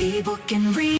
ebook and read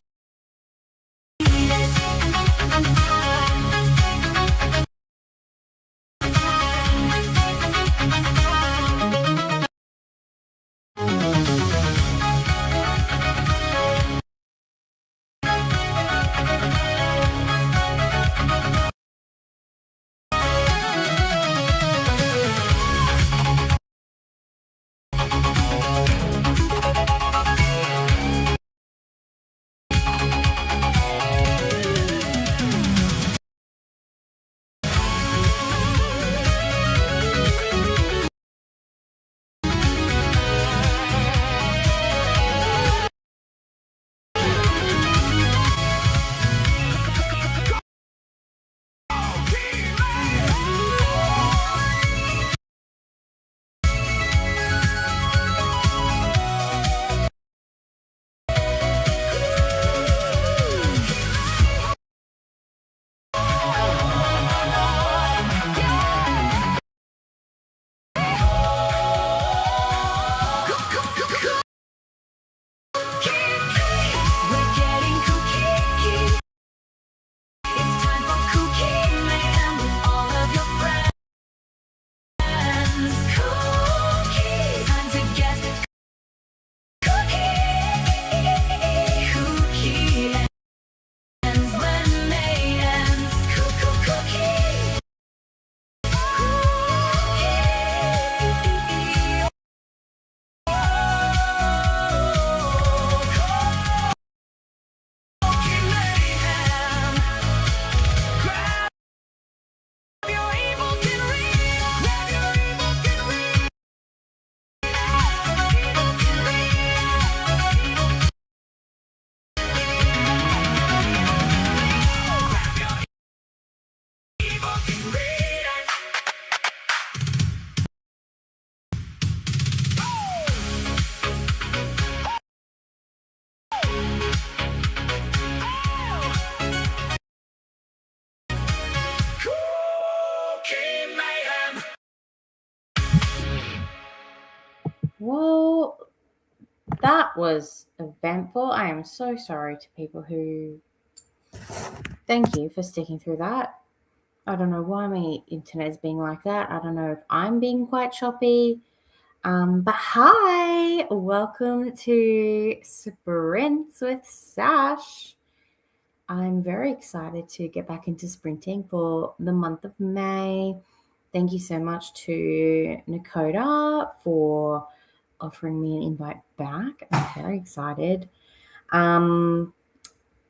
KuKi MAYhem. Well, that was eventful. I am so sorry to people who Thank you for sticking through that. I don't know why my internet is being like that. I don't know if I'm being quite choppy. But hi, welcome to Sprints with Sash. I'm very excited to get back into sprinting for the month of May. Thank you so much to Nicole for offering me an invite back. I'm very excited.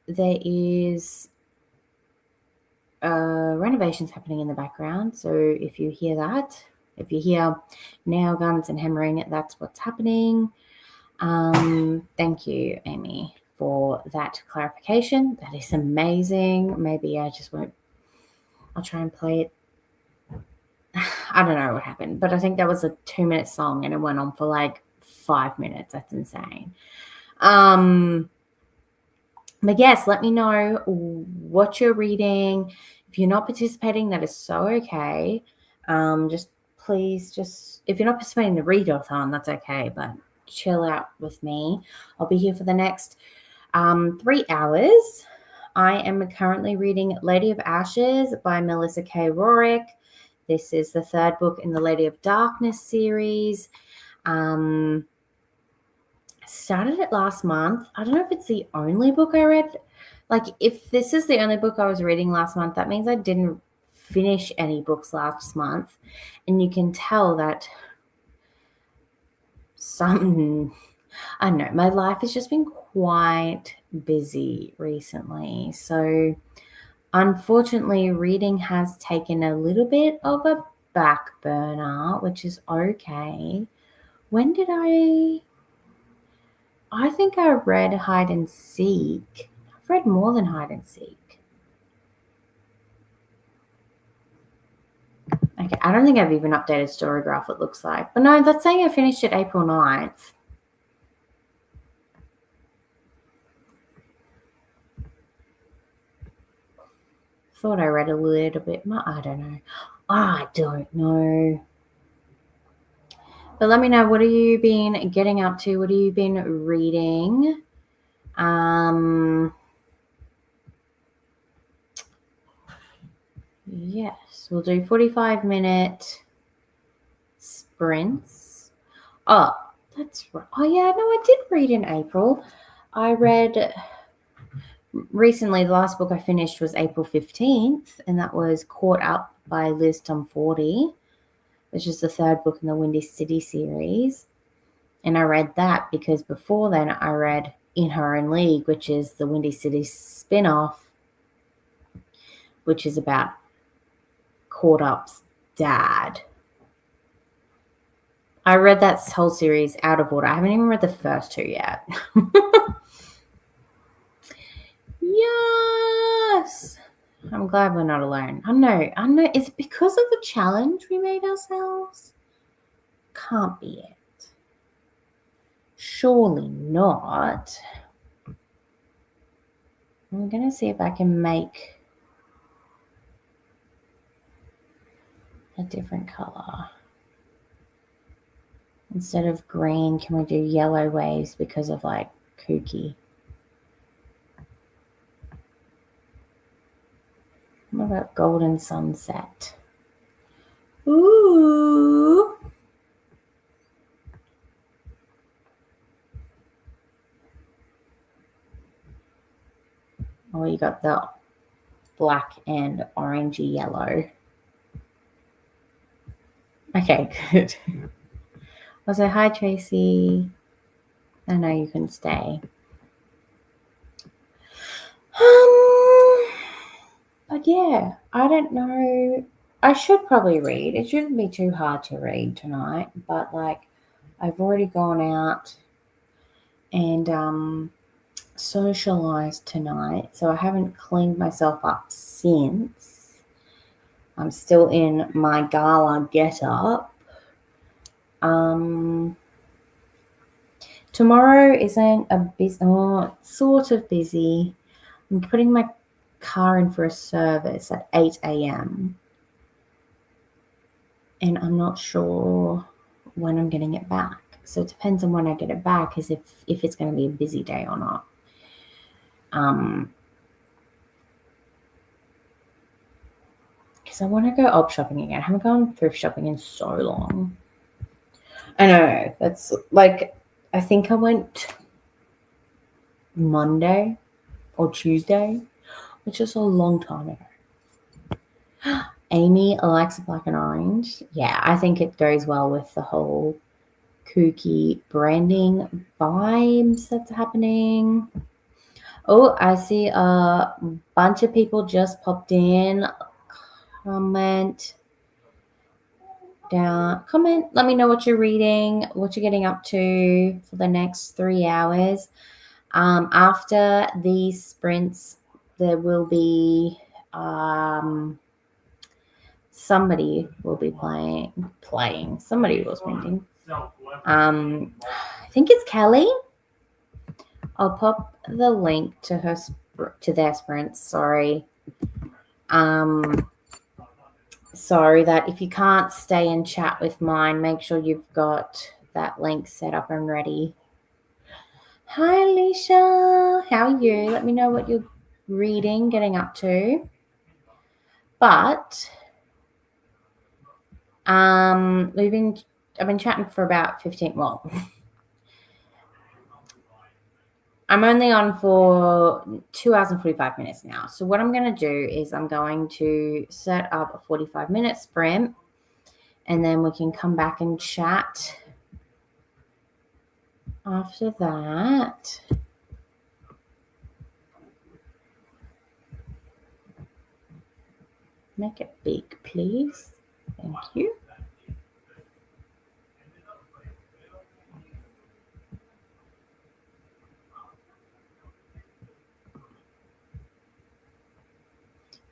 There is renovations happening in the background. So if you hear that, if you hear nail guns and hammering, that's what's happening. Thank you, Amy, for that clarification. That is amazing. Maybe I just won't. I'll try and play it. I don't know what happened, but I think that was a 2-minute song and it went on for like 5 minutes. That's insane. But yes, let me know what you're reading. If you're not participating, that is so okay. Just please, if you're not participating in the readathon, that's okay, but chill out with me. I'll be here for the next 3 hours. I am currently reading Lady of Ashes by Melissa K. Rorick. This is the 3rd book in the Lady of Darkness series. Started it last month. I don't know if it's the only book I read. Like, if this is the only book I was reading last month, that means I didn't finish any books last month. And you can tell that I don't know, my life has just been quite busy recently. So, unfortunately, reading has taken a little bit of a back burner, which is okay. When did I think I read Hide and Seek. I've read more than Hide and Seek. Okay, I don't think I've even updated Storygraph, it looks like. But no, that's saying I finished it April 9th. Thought I read a little bit more. I don't know. I don't know. But let me know, what have you been getting up to? What have you been reading? Yes, we'll do 45-minute sprints. Oh, that's right. Oh, yeah, no, I did read in April. I read recently, the last book I finished was April 15th, and that was Caught Up by Liz Tom 40, which is the 3rd book in the Windy City series. And I read that because before then I read In Her Own League, which is the Windy City spin-off, which is about Caught Up's dad. I read that whole series out of order. I haven't even read the first 2 yet. Yes. I'm glad we're not alone. I know. Is it because of the challenge we made ourselves? Can't be it. Surely not. I'm going to see if I can make a different color. Instead of green, can we do yellow waves because of like KuKi? What about golden sunset? Ooh. Oh, you got the black and orangey yellow. Okay, good. I'll say hi, Tracy. I know you can stay. But yeah, I don't know. I should probably read. It shouldn't be too hard to read tonight, but like I've already gone out and socialized tonight, so I haven't cleaned myself up since. I'm still in my gala get-up. Tomorrow isn't a busy, sort of busy. I'm putting my car in for a service at 8 a.m. and I'm not sure when I'm getting it back. So it depends on when I get it back, as if it's going to be a busy day or not. because I want to go op shopping again. I haven't gone thrift shopping in so long. I know. That's like, I think I went Monday or Tuesday, which is a long time ago. Amy likes black and orange. Yeah, I think it goes well with the whole KuKi branding vibes that's happening. Oh, I see a bunch of people just popped in. Comment down. Comment. Let me know what you're reading, what you're getting up to for the next 3 hours. After these sprints, there will be somebody will be playing. Somebody will sprinting. I think it's Kelly. I'll pop the link to her to their sprints. Sorry. So that if you can't stay and chat with mine, make sure you've got that link set up and ready. Hi, Alicia. How are you? Let me know what you're reading, getting up to. But I've been chatting for about 15. Well, I'm only on for 2 hours and 45 minutes now. So what I'm going to do is I'm going to set up a 45-minute sprint, and then we can come back and chat after that. Make it big, please. Thank you.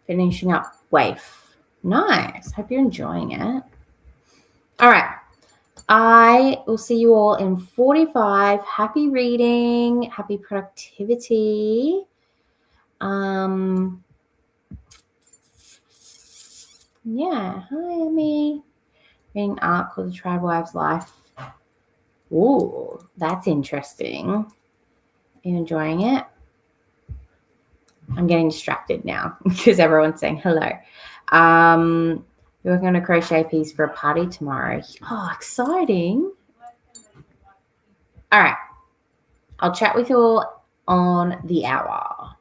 Finishing up Waif. Nice. Hope you're enjoying it. All right. I will see you all in 45. Happy reading. Happy productivity. Yeah. Hi, Emmy. Reading Art called The Triad Wife's Life. Ooh, that's interesting. Are you enjoying it? I'm getting distracted now because everyone's saying hello. We're working on a crochet piece for a party tomorrow. Oh, exciting. All right. I'll chat with you all on the hour.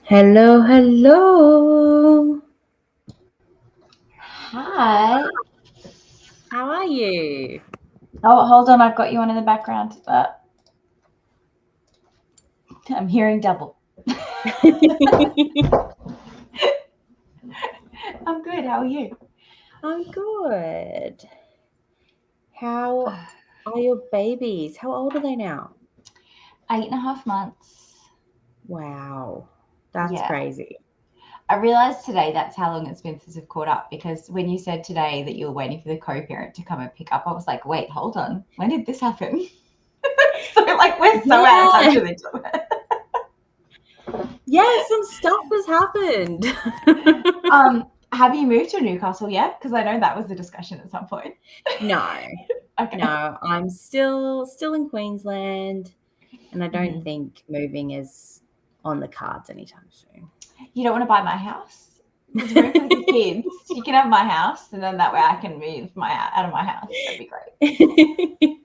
Hello, hello. Hi. How are you? Oh, hold on. I've got you on in the background. I'm hearing double. I'm good. How are you? I'm good. How are your babies? How old are they now? 8.5 months. Wow, that's Yeah. crazy. I realized today that's how long it's been since we've caught up, because when you said today that you were waiting for the co-parent to come and pick up, I was like, wait, hold on. When did this happen? So we're so out of touch with each other. Yeah, some stuff has happened. Have you moved to Newcastle yet? Because I know that was the discussion at some point. No, Okay. no, I'm still in Queensland, and I don't think moving is on the cards anytime soon. You don't want to buy my house? There's room for the kids. You can have my house, and then that way I can move out of my house. That'd be great.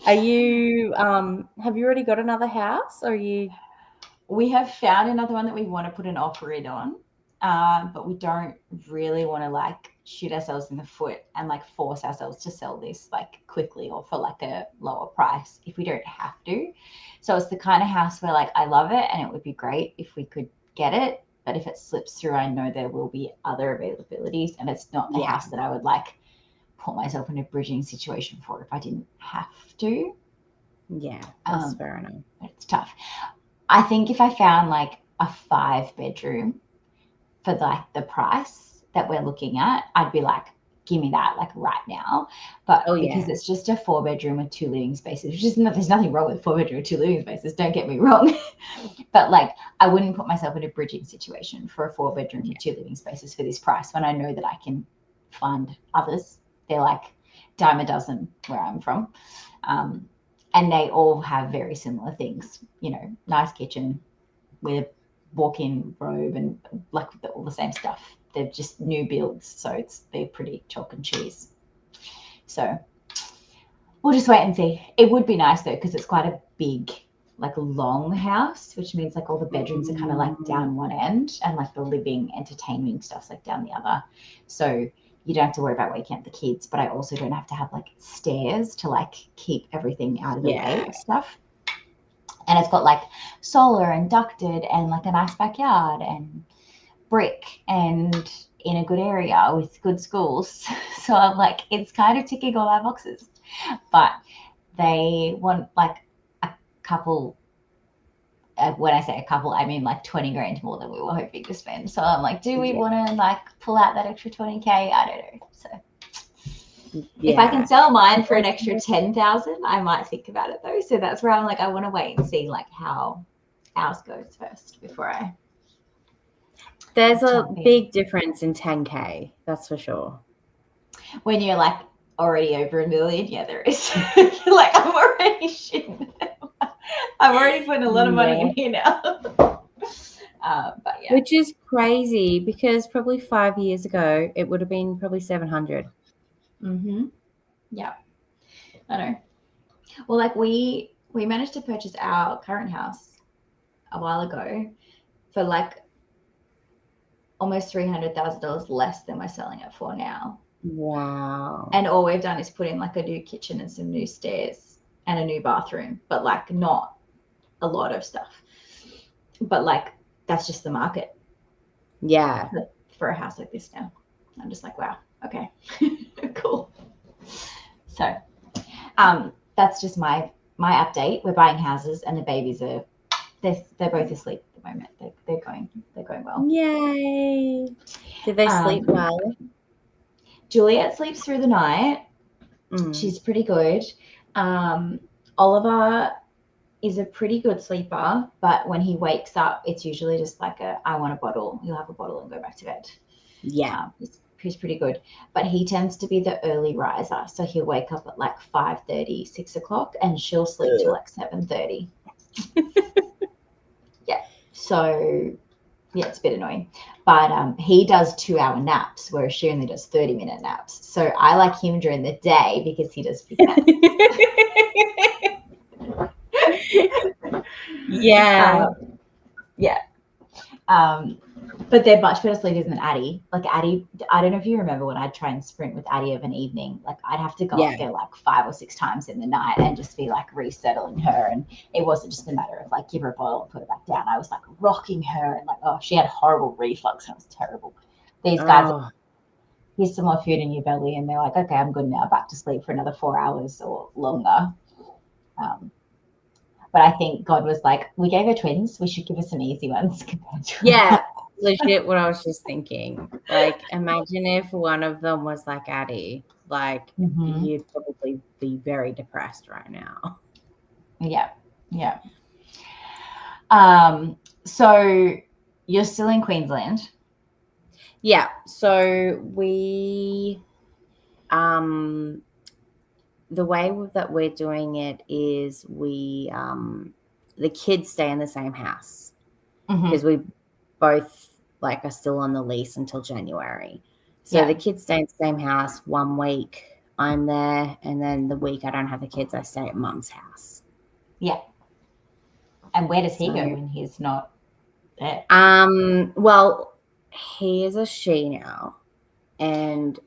Are you have you already got another house, or are you? We have found another one that we want to put an offer in on, but we don't really want to shoot ourselves in the foot and force ourselves to sell this quickly or for a lower price if we don't have to. So it's the kind of house where I love it and it would be great if we could get it, but if it slips through, I know there will be other availabilities, and it's not the house that I would put myself in a bridging situation for if I didn't have to. Yeah, that's fair enough. It's tough. I think if I found a 5-bedroom for the price that we're looking at, I'd be give me that right now. But because it's just a 4-bedroom with 2 living spaces, which is there's nothing wrong with 4-bedroom with 2 living spaces, don't get me wrong. But I wouldn't put myself in a bridging situation for a 4-bedroom with 2 living spaces for this price when I know that I can find others. They're dime a dozen where I'm from. And they all have very similar things, nice kitchen with a walk-in robe and all the same stuff. They're just new builds, so they're pretty chalk and cheese. So we'll just wait and see. It would be nice though, because it's quite a big, long house, which means all the bedrooms are kind of down one end, and the living, entertaining stuff's down the other. So you don't have to worry about waking up the kids, but I also don't have to have stairs to keep everything out of the way of stuff. And it's got solar and ducted and a nice backyard and brick and in a good area with good schools. So I'm it's kind of ticking all our boxes. But they want a couple. When I say a couple, I mean 20 grand more than we were hoping to spend. So I'm do we want to pull out that extra 20K? I don't know. So if I can sell mine for an extra 10,000, I might think about it though. So that's where I'm I want to wait and see how ours goes first before I. There's a big difference in 10K, that's for sure. When you're already over $1 million, yeah, there is. You're I'm already shitting. I'm already putting a lot of money in here now. But yeah. Which is crazy, because probably 5 years ago it would have been probably 700. Yeah, I know. Well, we managed to purchase our current house a while ago for almost $300,000 less than we're selling it for now. Wow. And all we've done is put in a new kitchen and some new stairs and a new bathroom, but not a lot of stuff. But that's just the market. Yeah. For a house like this now. I'm just wow, okay. Cool. So that's just my update. We're buying houses and the babies are they're both asleep at the moment. They're going well. Yay. Did they sleep well? Juliet sleeps through the night. She's pretty good. Oliver is a pretty good sleeper, but when he wakes up, it's usually just I want a bottle. He'll have a bottle and go back to bed. Yeah. He's pretty good, but he tends to be the early riser. So he'll wake up at 5:30, 6 o'clock, and she'll sleep till 7:30. Yeah. So yeah, it's a bit annoying, but he does 2-hour naps, whereas she only does 30-minute naps. So I like him during the day because he does big naps. Yeah. Yeah. But they're much better sleepers than Addie. Like Addie, I don't know if you remember when I'd try and sprint with Addie of an evening, like I'd have to go up there like 5 or 6 times in the night and just be like resettling her. And it wasn't just a matter of like give her a bottle and put her back down. I was like rocking her and like, oh, she had horrible reflux and it was terrible. These guys, here's some more food in your belly, and they're like, okay, I'm good now, back to sleep for another 4 hours or longer. But I think God was like, we gave her twins, we should give her some easy ones compared to Yeah, legit what I was just thinking. Like, imagine if one of them was like Addie. Like, you'd probably be very depressed right now. Yeah. So you're still in Queensland? Yeah. So we, the way that we're doing it is we, the kids stay in the same house because we both like are still on the lease until January. So the kids stay in the same house 1 week. I'm there, and then the week I don't have the kids, I stay at Mum's house. Yeah. And where does he go when he's not there? Well, he is a she now, and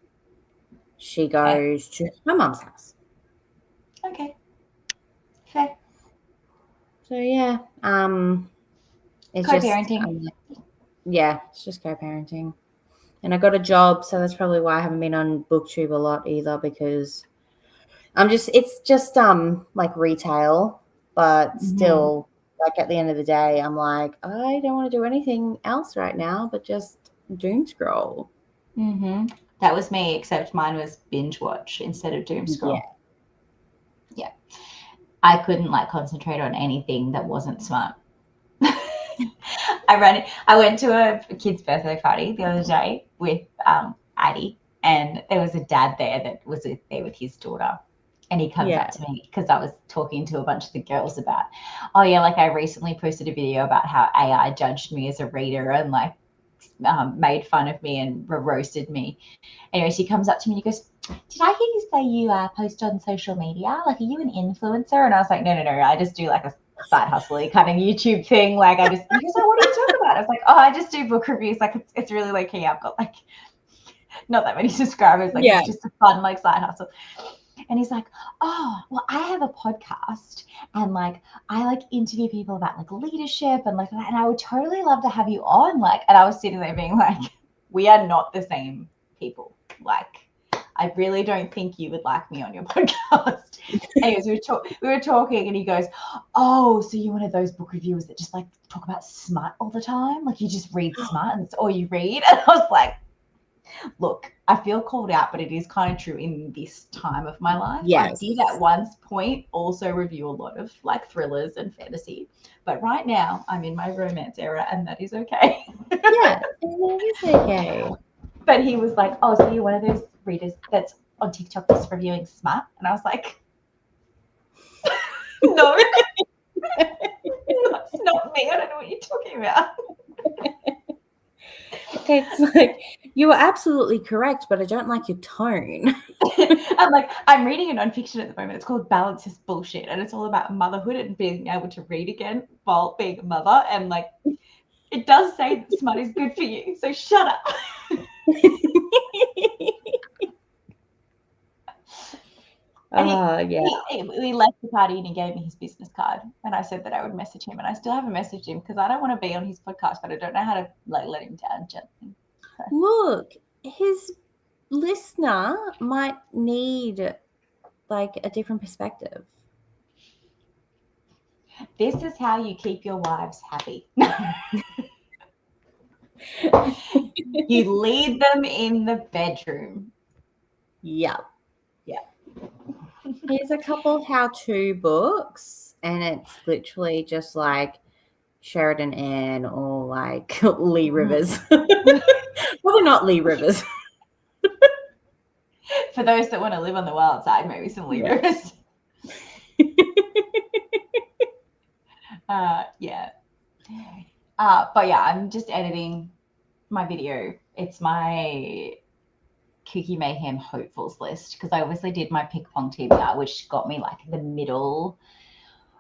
she goes to my mum's house. Okay. Fair. So yeah, it's co-parenting. It's just co-parenting. And I got a job, so that's probably why I haven't been on BookTube a lot either, because it's just like retail, but still, like at the end of the day, I'm like, I don't want to do anything else right now but just doom scroll. That was me, except mine was binge watch instead of doom scroll. Yeah. I couldn't like concentrate on anything that wasn't smart. I went to a kid's birthday party the other day with Addie, and there was a dad there that was there with his daughter. And he comes up to me because I was talking to a bunch of the girls about, oh yeah, like I recently posted a video about how AI judged me as a reader and like made fun of me and roasted me. Anyways, he comes up to me and he goes, did I hear you say you post on social media? Like, are you an influencer? And I was like, no, I just do like a side hustle kind of YouTube thing. Like he goes, oh, what are you talking about? I was like, oh, I just do book reviews. Like it's really low key. I've got like not that many subscribers. Like it's just a fun like side hustle. And he's like, oh, well, I have a podcast and like I like interview people about like leadership and like that. And I would totally love to have you on. Like, and I was sitting there being like, we are not the same people. Like, I really don't think you would like me on your podcast. Anyways, we were talking and he goes, oh, so you're one of those book reviewers that just like talk about smut all the time? Like you just read smut and that's all you read? And I was like, look, I feel called out, but it is kind of true in this time of my life. Yes. I did at one point also review a lot of like thrillers and fantasy, but right now I'm in my romance era and that is okay. Yeah, it is okay. But he was like, oh, so you're one of those readers that's on TikTok just reviewing smut? And I was like, no, it's not me. I don't know what you're talking about. It's like, you were absolutely correct, but I don't like your tone. I'm reading a nonfiction at the moment. It's called Balance is Bullshit. And it's all about motherhood and being able to read again while being a mother. And like, it does say that smut is good for you. So shut up. We left the party and he gave me his business card and I said that I would message him, and I still haven't messaged him because I don't want to be on his podcast, but I don't know how to like let him down gently. So. Look, his listener might need like a different perspective. This is how you keep your wives happy. You lead them in the bedroom. Yep. Here's a couple how-to books, and it's literally just like Sheridan Ann or like Lee Rivers. Probably not Lee Rivers. For those that want to live on the wild side, maybe some Lee Rivers. But yeah, I'm just editing my video. It's my KuKi MAYhem hopefuls list because I obviously did my pick pong TBR, which got me like the middle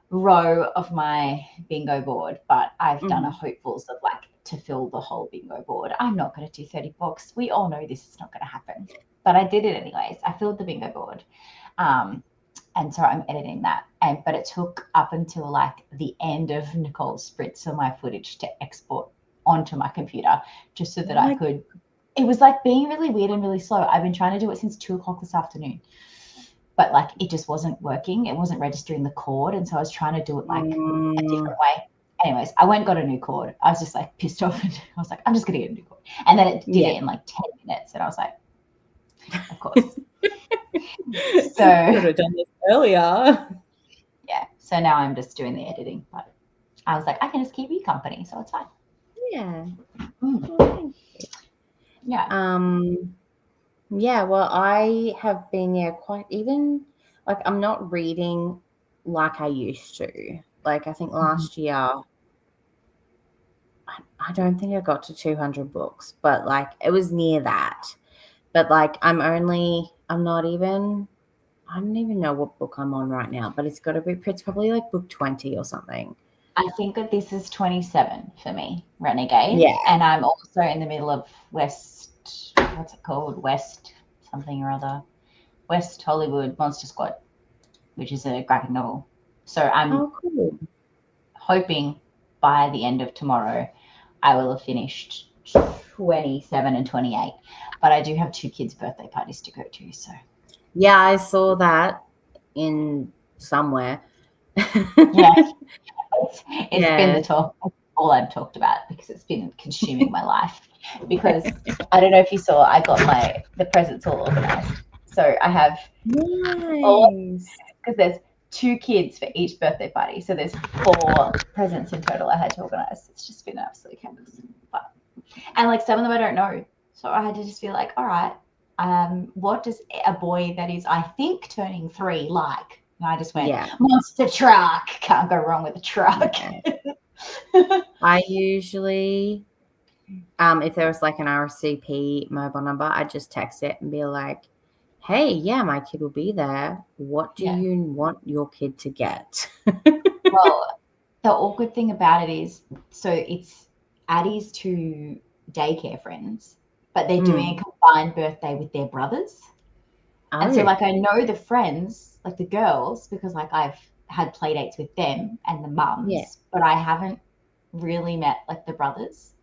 row of my bingo board, but I've done a Mhm. hopefuls of like to fill the whole bingo board. I'm not going to do 30 books. We all know this is not going to happen, but I did it anyways. I filled the bingo board. And so I'm editing that. But it took up until like the end of Nicole's sprints on my footage to export onto my computer just so that I could. It was like being really weird and really slow. I've been trying to do it since 2:00 this afternoon, but like it just wasn't working. It wasn't registering the cord. And so I was trying to do it like a different way. Anyways, I went and got a new cord. I was just like pissed off. And I was like, I'm just going to get a new cord. And then it did it in like 10 minutes. And I was like, of course. So could have done this earlier. Yeah. So now I'm just doing the editing. But I was like, I can just keep you company. So it's fine. Yeah. Mm. Yeah. Yeah, well, I have been quite even like I'm not reading like I used to. Like I think last year I don't think I got to 200 books, but like it was near that. But like I don't even know what book I'm on right now, but it's probably like book 20 or something. I think that this is 27 for me, Renegade. Yeah. And I'm also in the middle of what's it called? West something or other. West Hollywood Monster Squad, which is a graphic novel. So I'm cool. hoping by the end of tomorrow I will have finished 27 and 28. But I do have 2 kids' birthday parties to go to. So yeah, I saw that in somewhere. Yeah. It's been the talk, all I've talked about because it's been consuming my life. Because I don't know if you saw, I got the presents all organized. So I have because there's 2 kids for each birthday party. So there's 4 presents in total I had to organize. It's just been absolutely chaos. And like some of them I don't know. So I had to just be like, all right, what does a boy that is, I think, turning 3 like? And I just went, monster truck. Can't go wrong with a truck. Yeah. I usually, if there was like an RSVP mobile number, I'd just text it and be like, hey, yeah, my kid will be there. What do you want your kid to get? Well, the awkward thing about it is, so it's Addie's 2 daycare friends, but they're doing a combined birthday with their brothers. And so like I know the friends, like the girls, because like I've had play dates with them and the mums, but I haven't really met like the brothers.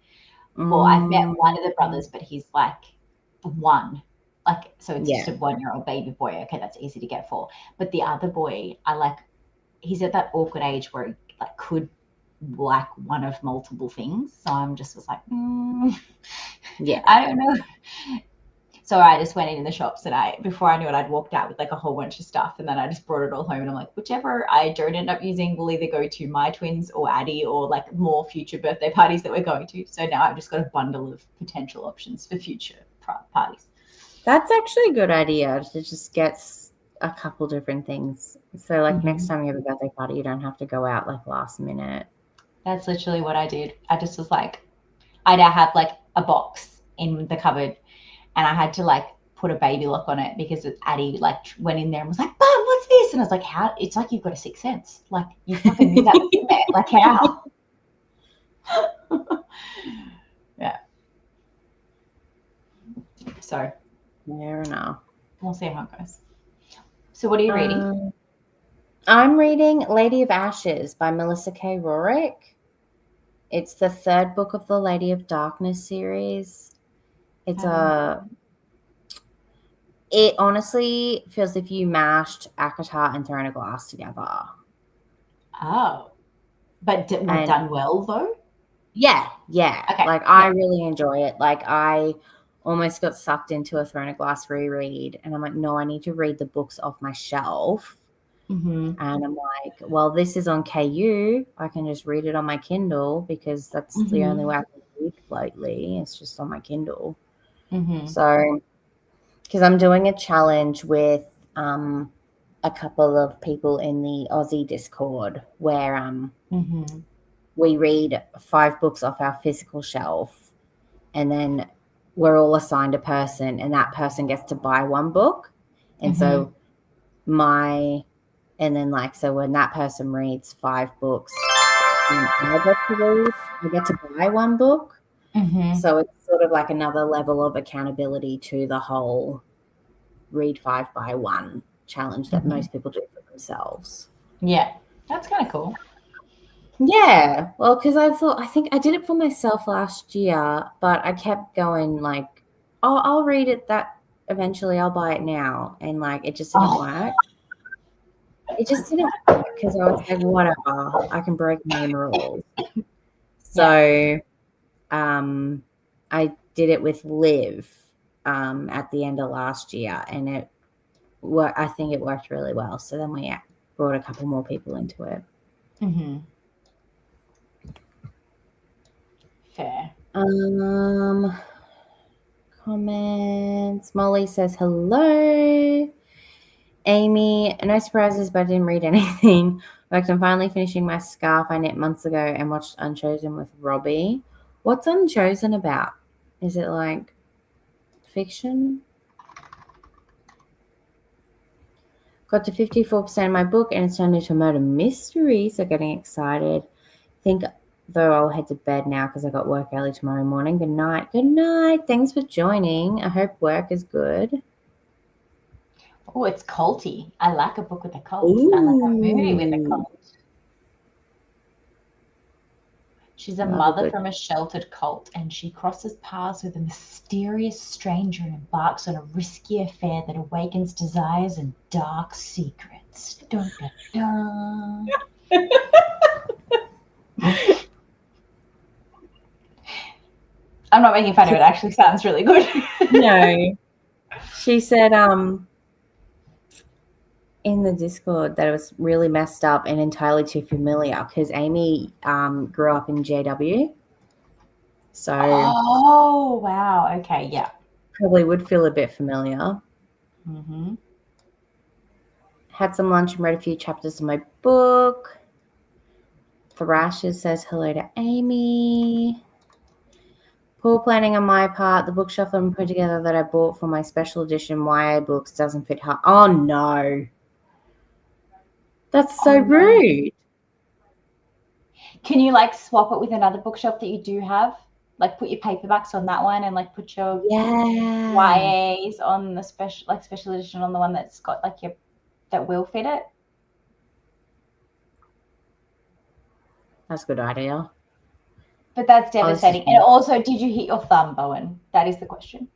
Well, I've met one of the brothers, but he's like 1. Like, so it's just a 1-year-old baby boy. Okay, that's easy to get for. But the other boy, he's at that awkward age where he like could like one of multiple things. So I'm just was like, I don't know. So I just went in the shops and before I knew it, I'd walked out with like a whole bunch of stuff, and then I just brought it all home, and I'm like, whichever I don't end up using will either go to my twins or Addie or like more future birthday parties that we're going to. So now I've just got a bundle of potential options for future parties. That's actually a good idea to just get a couple different things. So like next time you have a birthday party, you don't have to go out like last minute. That's literally what I did. I just was like, I now have like a box in the cupboard, and I had to like put a baby lock on it because Addie like went in there and was like, Mom, what's this? And I was like, how? It's like you've got a 6th sense. Like you fucking knew that was in there. Like how? Yeah. So fair enough. We'll see how it goes. So what are you reading? I'm reading Lady of Ashes by Melissa K. Rorick. It's the 3rd book of the Lady of Darkness series. It honestly feels if you mashed ACOTAR and Thrown a Glass together. Oh. But done well though? Yeah. Okay. Like I really enjoy it. Like I almost got sucked into a Thrown a Glass reread, and I'm like, no, I need to read the books off my shelf. And I'm like, well, this is on KU. I can just read it on my Kindle because that's the only way I can read lately. It's just on my Kindle. So, because I'm doing a challenge with a couple of people in the Aussie Discord where we read 5 books off our physical shelf, and then we're all assigned a person, and that person gets to buy 1 book. And so my And then, like, so when that person reads 5 books, I get to read, I get to buy 1 book. Mm-hmm. So it's sort of like another level of accountability to the whole read 5 by 1 challenge that most people do for themselves. Yeah, that's kind of cool. Yeah, well, because I think I did it for myself last year, but I kept going like, oh, I'll read it that eventually I'll buy it now. And like, it just didn't work. It just didn't work because I was like, whatever, I can break my own rules. So I did it with Liv at the end of last year, and I think it worked really well. So then we brought a couple more people into it. Mm-hmm. Fair. Comments. Molly says hello. Amy, no surprises, but I didn't read anything. Like, I'm finally finishing my scarf I knit months ago and watched Unchosen with Robbie. What's Unchosen about? Is it like fiction? Got to 54% of my book and it's turned into a murder mystery, so getting excited. Think though I'll head to bed now because I got work early tomorrow morning. Good night. Good night. Thanks for joining. I hope work is good. Oh, it's culty. I like a book with a cult. I like a movie with a cult. She's a mother from a sheltered cult, and she crosses paths with a mysterious stranger and embarks on a risky affair that awakens desires and dark secrets. Dun, dun, dun. I'm not making fun of it. It actually sounds really good. No. She said in the Discord that it was really messed up and entirely too familiar because Amy grew up in JW. So oh, wow. Okay, yeah. Probably would feel a bit familiar. Mm-hmm. Had some lunch and read a few chapters of my book. Thrashes says hello to Amy. Poor planning on my part. The bookshelf that I'm putting together that I bought for my special edition YA books doesn't fit her. Oh, no. That's so rude. Can you like swap it with another bookshelf that you do have? Like put your paperbacks on that one and like put your YAs on the special edition on the one that's got like that will fit it? That's a good idea. But that's devastating. And also, did you hit your thumb, Bowen? That is the question.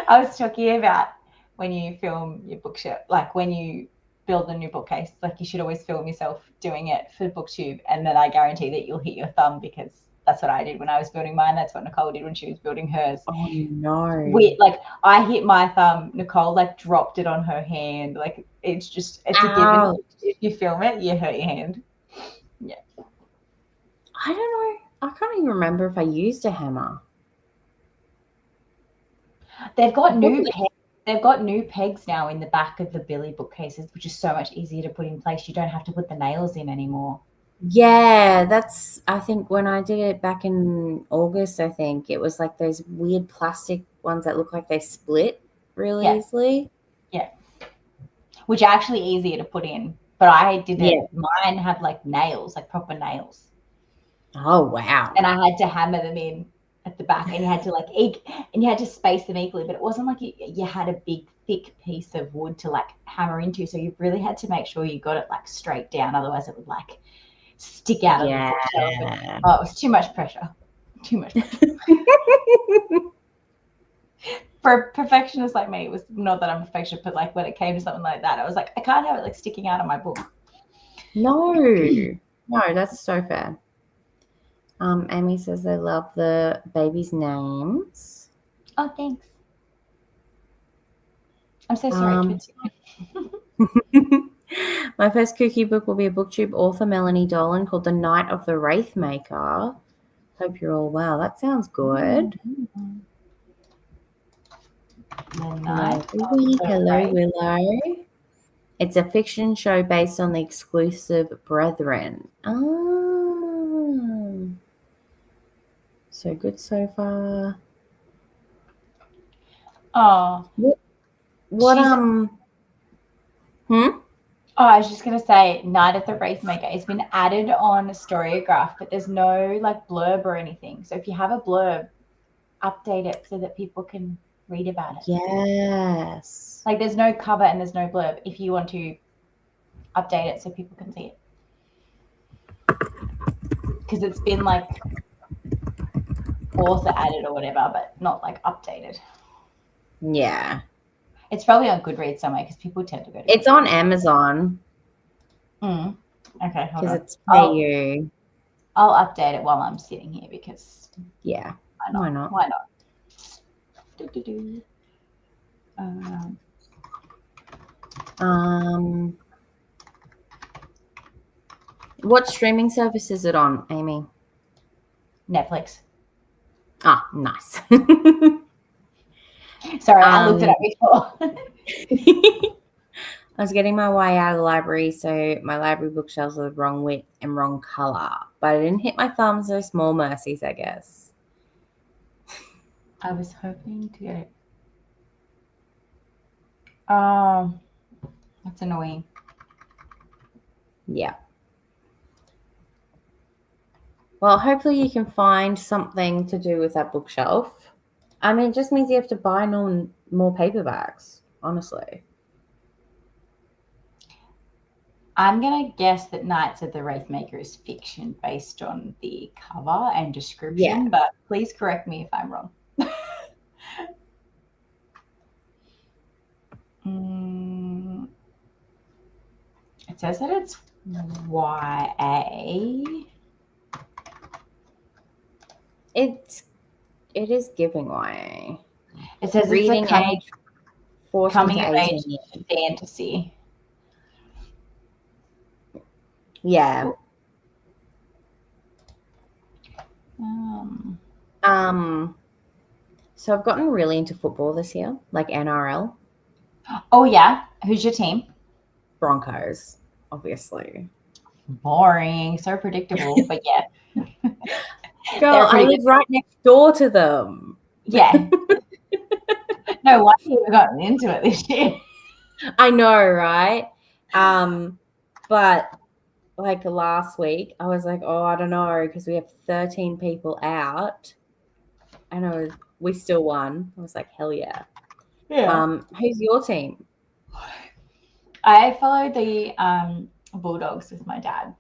I was talking about when you film your bookshelf, like when you build a new bookcase, like you should always film yourself doing it for BookTube, and then I guarantee that you'll hit your thumb because that's what I did when I was building mine. That's what Nicole did when she was building hers. Oh no! Like I hit my thumb, Nicole like dropped it on her hand. Like it's a given. If you film it, you hurt your hand. Yeah. I don't know. I can't even remember if I used a hammer. They've got new pegs now in the back of the Billy bookcases, which is so much easier to put in place. You don't have to put the nails in anymore. Yeah, I think when I did it back in August, I think it was like those weird plastic ones that look like they split really easily. Yeah. Which are actually easier to put in. But I did it. Mine had like nails, like proper nails. Oh, wow. And I had to hammer them in at the back, and you had to space them equally, but it wasn't like you had a big thick piece of wood to like hammer into, so you really had to make sure you got it like straight down, otherwise it would like stick out of the bookshelf. It was too much pressure. For a perfectionist like me, it was not that I'm a perfectionist, but like when it came to something like that, I was like, I can't have it like sticking out of my book. No, that's so fair. Amy says they love the babies' names. Oh, thanks. I'm so sorry. My first KuKi book will be a BookTube author, Melanie Dolan, called The Night of the Wraithmaker. Hope you're all well. That sounds good. Hello, Willow. It's a fiction show based on the exclusive Brethren. So good so far. Oh. What She's- Oh, I was just gonna say, Night at the Wreathmaker. It's been added on Storygraph, but there's no like blurb or anything. So if you have a blurb, update it so that people can read about it. Yes. Like there's no cover and there's no blurb. If you want to update it so people can see it, because it's been like author added or whatever, but not like updated. Yeah. It's probably on Goodreads somewhere because people tend to go to It's on Amazon. Okay, hold Because on. it's PayU. I'll update it while I'm sitting here because yeah, why not? Why not? What streaming service is it on, Amy? Netflix. Ah, nice. Sorry, I looked it up before. I was getting my way out of the library, so my library bookshelves are the wrong width and wrong color. But I didn't hit my thumbs, so small mercies, I guess. I was hoping to get it. Oh, that's annoying. Yeah. Well, hopefully you can find something to do with that bookshelf. I mean, it just means you have to buy more paperbacks, honestly. I'm going to guess that Knights of the Wraithmaker is fiction based on the cover and description, but please correct me if I'm wrong. It says that it's YA. It is giving YA. It says reading it's a age 14 coming to of 18 age years. fantasy. Yeah. So I've gotten really into football this year, like NRL. Oh yeah, who's your team? Broncos, obviously. Boring, so predictable, but yeah. Girl, I live right next door to them. Yeah. No wonder you've gotten into it this year. I know, right? But like last week, I was like, oh, I don't know, because we have 13 people out, and we still won. I was like, hell yeah. Yeah. Who's your team? I followed the Bulldogs with my dad.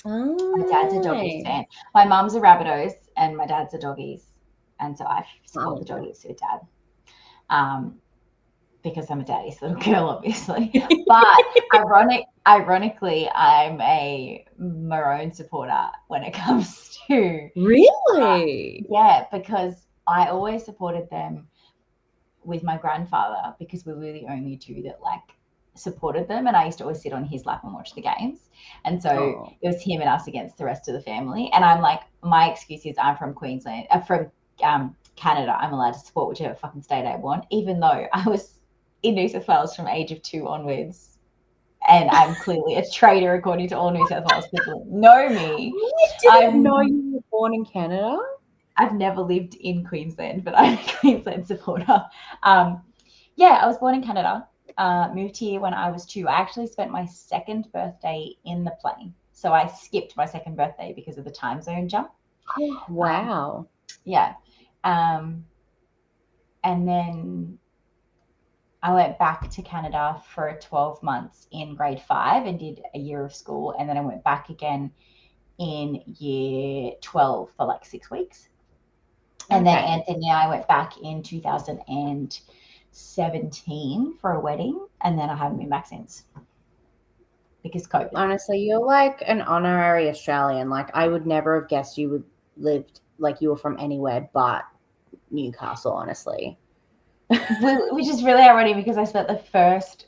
Oh, my dad's a Doggies fan. My mum's a Rabbitohs and my dad's a Doggies, and so I support the Doggies with dad. Because I'm a daddy's little girl, obviously. But ironically, I'm a Maroon supporter when it comes to really. Yeah, because I always supported them with my grandfather because we were the only two that like supported them, and I used to always sit on his lap and watch the games, and so it was him and us against the rest of the family. And I'm like, my excuse is I'm from Queensland, from Canada. I'm allowed to support whichever fucking state I want, even though I was in New South Wales from age of 2 onwards, and I'm clearly a traitor according to all New South Wales people know me. I didn't know you were born in Canada. I've never lived in Queensland, but I'm a Queensland supporter. Yeah, I was born in Canada. Moved here when I was 2. I actually spent my second birthday in the plane. So I skipped my second birthday because of the time zone jump. Oh, wow. Yeah. And then I went back to Canada for 12 months in grade 5 and did a year of school. And then I went back again in year 12 for like 6 weeks. And then Anthony and I went back in 2017 for a wedding, and then I haven't been back since because COVID. Honestly, you're like an honorary Australian. Like, I would never have guessed you would lived like you were from anywhere but Newcastle, honestly. Which is really ironic because I spent the first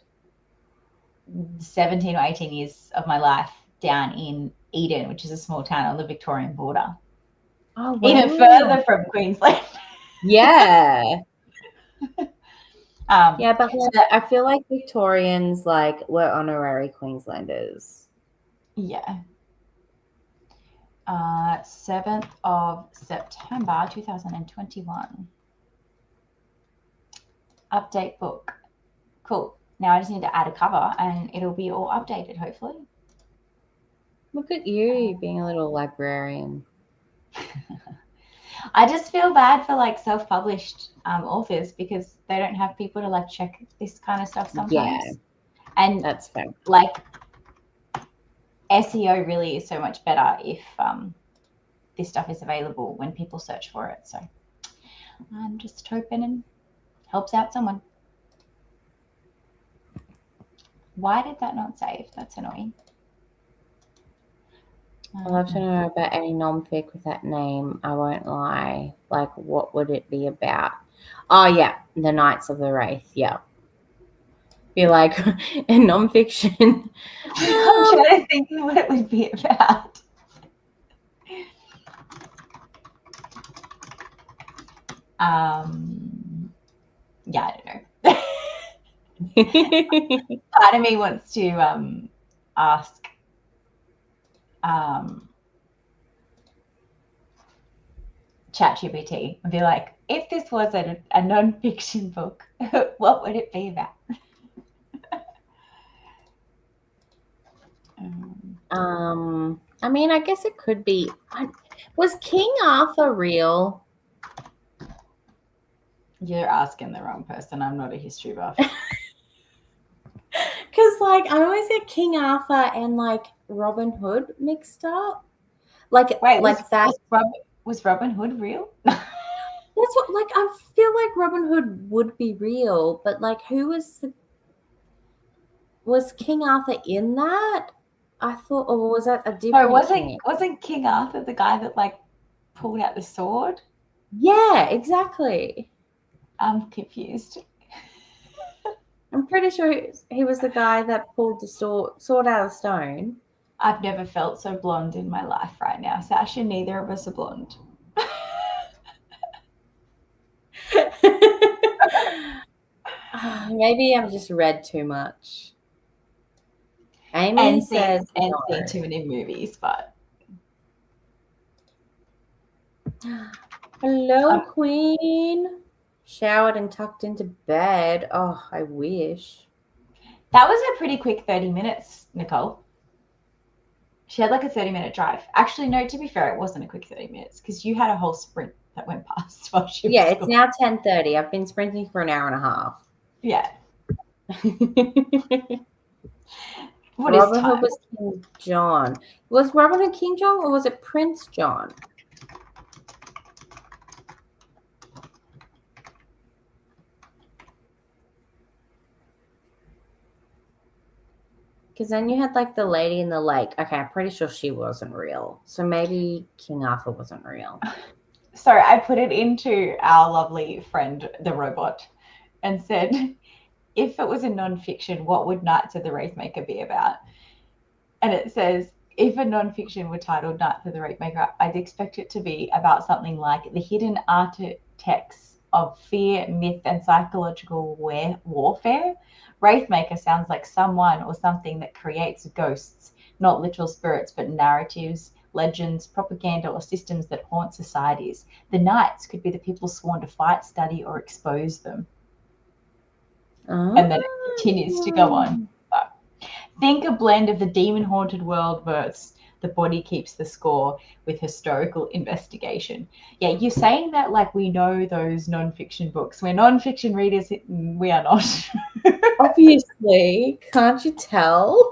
17 or 18 years of my life down in Eden, which is a small town on the Victorian border. Oh, wow. Even further from Queensland. Yeah. Yeah, but I feel like Victorians like were honorary Queenslanders. Yeah. 7th of September 2021. Update book. Cool. Now I just need to add a cover and it'll be all updated, hopefully. Look at you being a little librarian. I just feel bad for like self-published authors because they don't have people to like check this kind of stuff sometimes. Yeah, and that's fair. Like SEO really is so much better if this stuff is available when people search for it. So I'm just hoping it helps out someone. Why did that not save? That's annoying. I'd love to know about any non-fic with that name. I won't lie. Like, what would it be about? Oh, yeah. The Knights of the Wraith. Yeah. Be like, a non-fiction. I'm trying to think what it would be about. Yeah, I don't know. Part of me wants to ask ChatGPT and be like, if this was a non-fiction book, what would it be about? I mean, I guess it could be. Was King Arthur real? You're asking the wrong person. I'm not a history buff. Because, like, I always get King Arthur and, like, Robin Hood mixed up. Like, wait, like was Robin Hood real? That's what, like, I feel like Robin Hood would be real, but, like, was King Arthur in that? I thought, or was that a different wasn't King Arthur the guy that, like, pulled out the sword? Yeah, exactly. I'm confused. I'm pretty sure he was the guy that pulled the sword out of stone. I've never felt so blonde in my life right now, Sasha. Neither of us are blonde. Maybe I've just read too much. Amy says and seen too many movies, but hello, Queen. Showered and tucked into bed. Oh, I wish. That was a pretty quick 30 minutes, Nicole. She had like a 30-minute drive. Actually, no, to be fair, it wasn't a quick 30 minutes because you had a whole sprint that went past while she was it's now 10:30. I've been sprinting for an hour and a half. Yeah. Robin Hood was King John. Was Robin Hood King John or was it Prince John? Because then you had like the lady in the lake. Okay, I'm pretty sure she wasn't real. So maybe King Arthur wasn't real. Sorry, I put it into our lovely friend, the robot, and said, if it was a non-fiction, what would Knights of the Wraithmaker be about? And it says, if a non-fiction were titled Knights of the Wraithmaker, I'd expect it to be about something like the hidden architects of fear, myth, and psychological warfare. Wraithmaker sounds like someone or something that creates ghosts, not literal spirits, but narratives, legends, propaganda, or systems that haunt societies. The knights could be the people sworn to fight, study, or expose them. Oh. And then it continues to go on. But think a blend of the demon-haunted world versus The Body Keeps the Score with historical investigation. Yeah, you're saying that like we know those non-fiction books. We're non-fiction readers. We are not. Obviously. Can't you tell?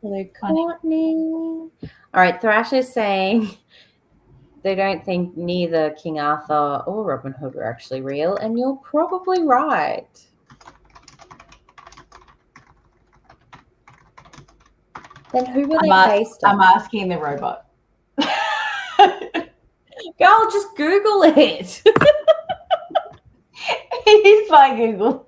Hello, Courtney. All right, Thrash is saying they don't think neither King Arthur or Robin Hood were actually real, and you're probably right. Then who were they based on? I'm asking the robot. Girl, just Google it. He's my Google.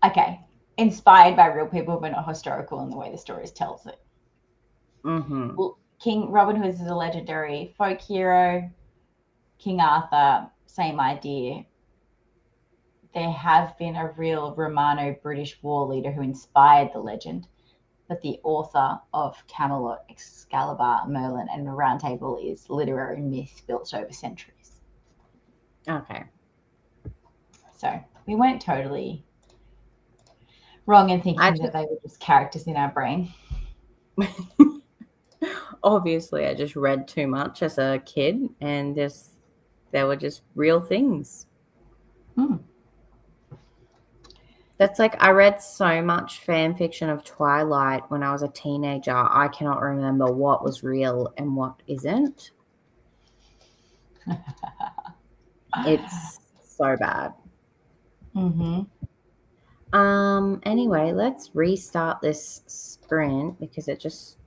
Okay. Inspired by real people, but not historical in the way the stories tells it. Mm-hmm. Well, King Robin Hood is a legendary folk hero. King Arthur, same idea. there have been a real Romano-British war leader who inspired the legend, but the author of Camelot, Excalibur, Merlin, and the Round Table is literary myth built over centuries. Okay. So we weren't totally wrong in thinking that they were just characters in our brain. Obviously, I just read too much as a kid, and they were just real things. That's like, I read so much fan fiction of Twilight when I was a teenager. I cannot remember what was real and what isn't. It's so bad. Anyway, let's restart this sprint because it just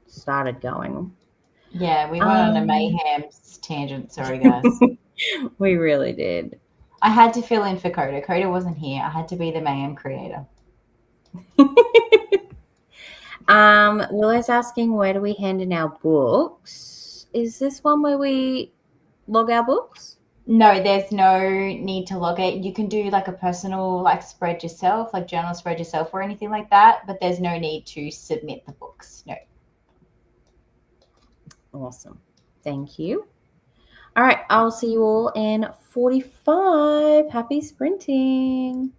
started going. Yeah, we went on a mayhem tangent. Sorry, guys. We really did. I had to fill in for Koda. Koda wasn't here. I had to be the mayhem creator. Willow's asking, where do we hand in our books? Is this one where we log our books? No, there's no need to log it. You can do like a personal like spread yourself, like journal spread yourself or anything like that, but there's no need to submit the books. No. Awesome. Thank you. All right, I'll see you all in 45. Happy sprinting.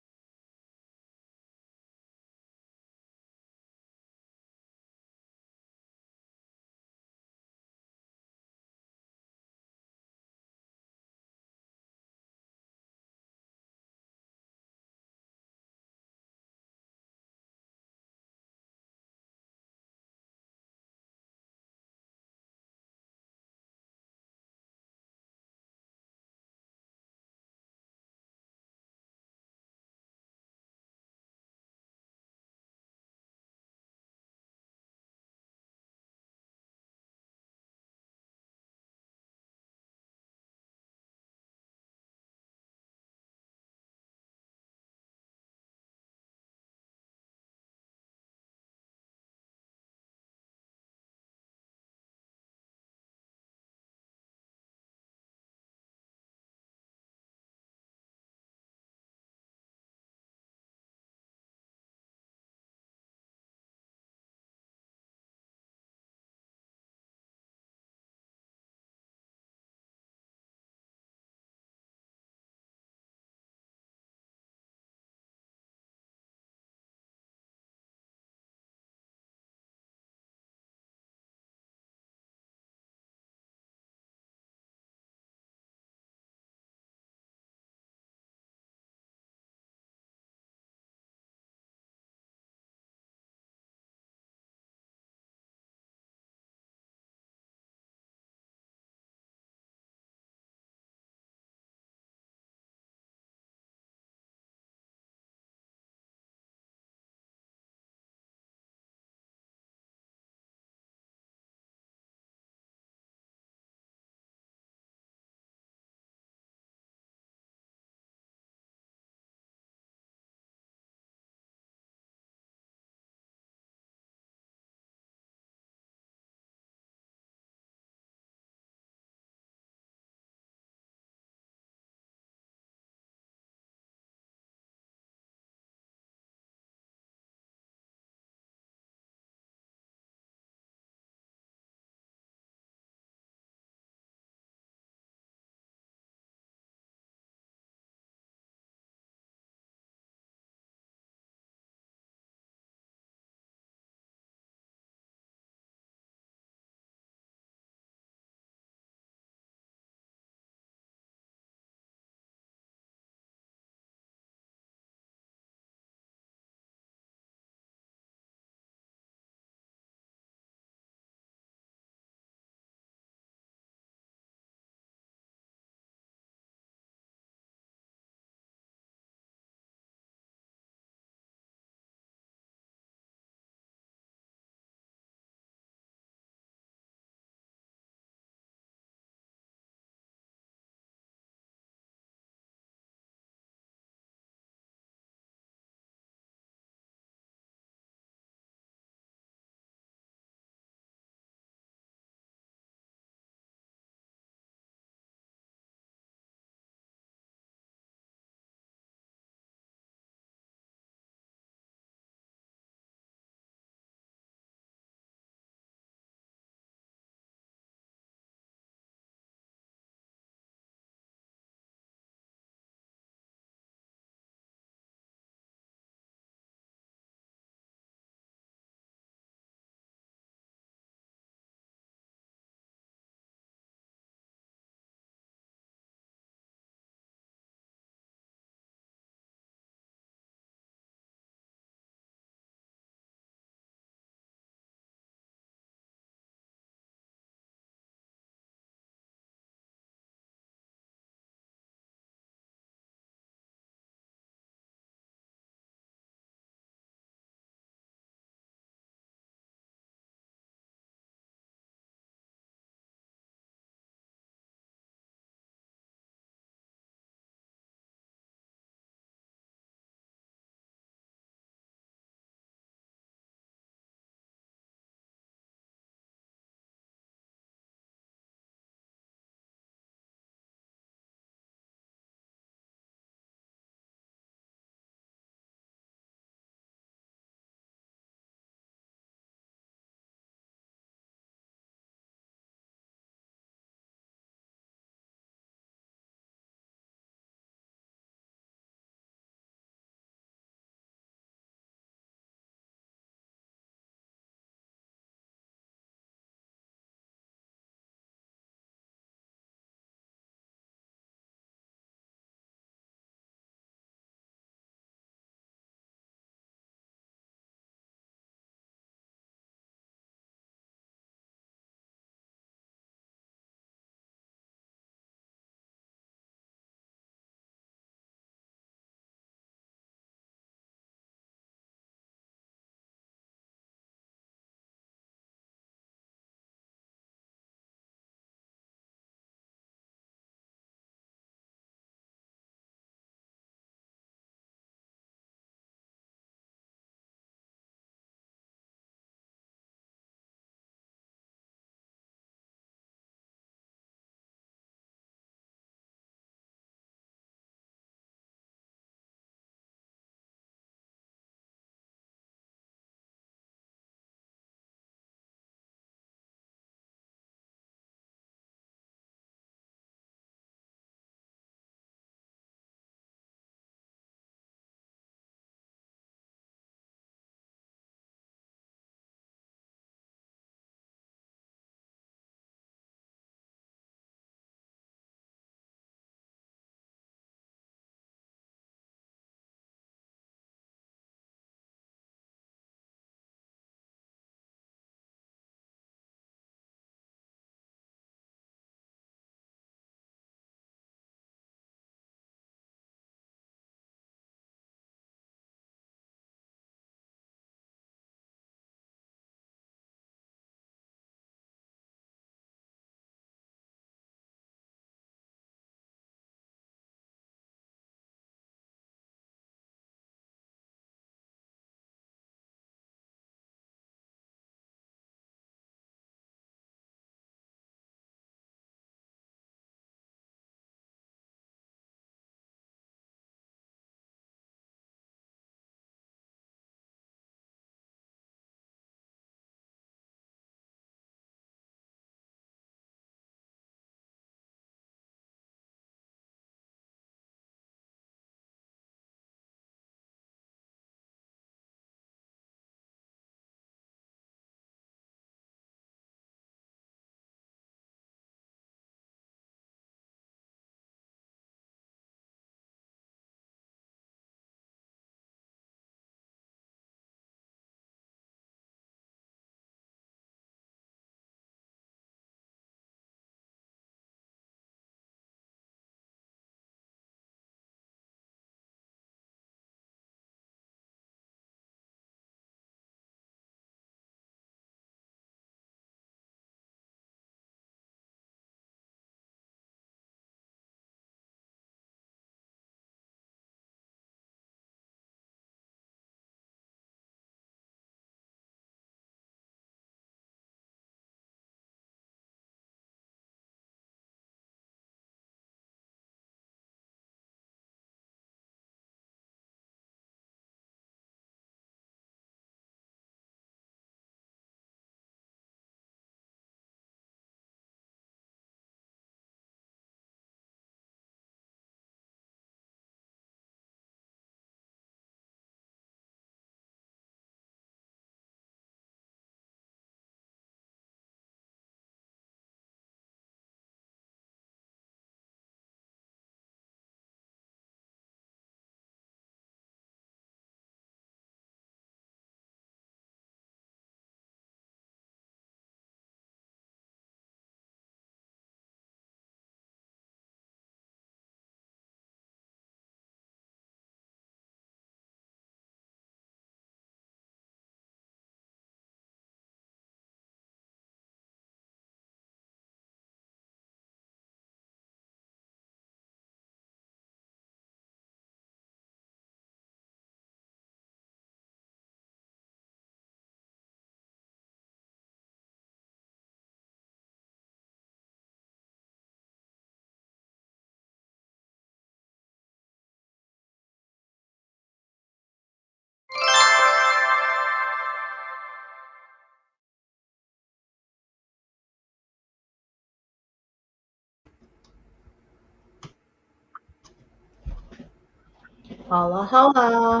Holla, holla.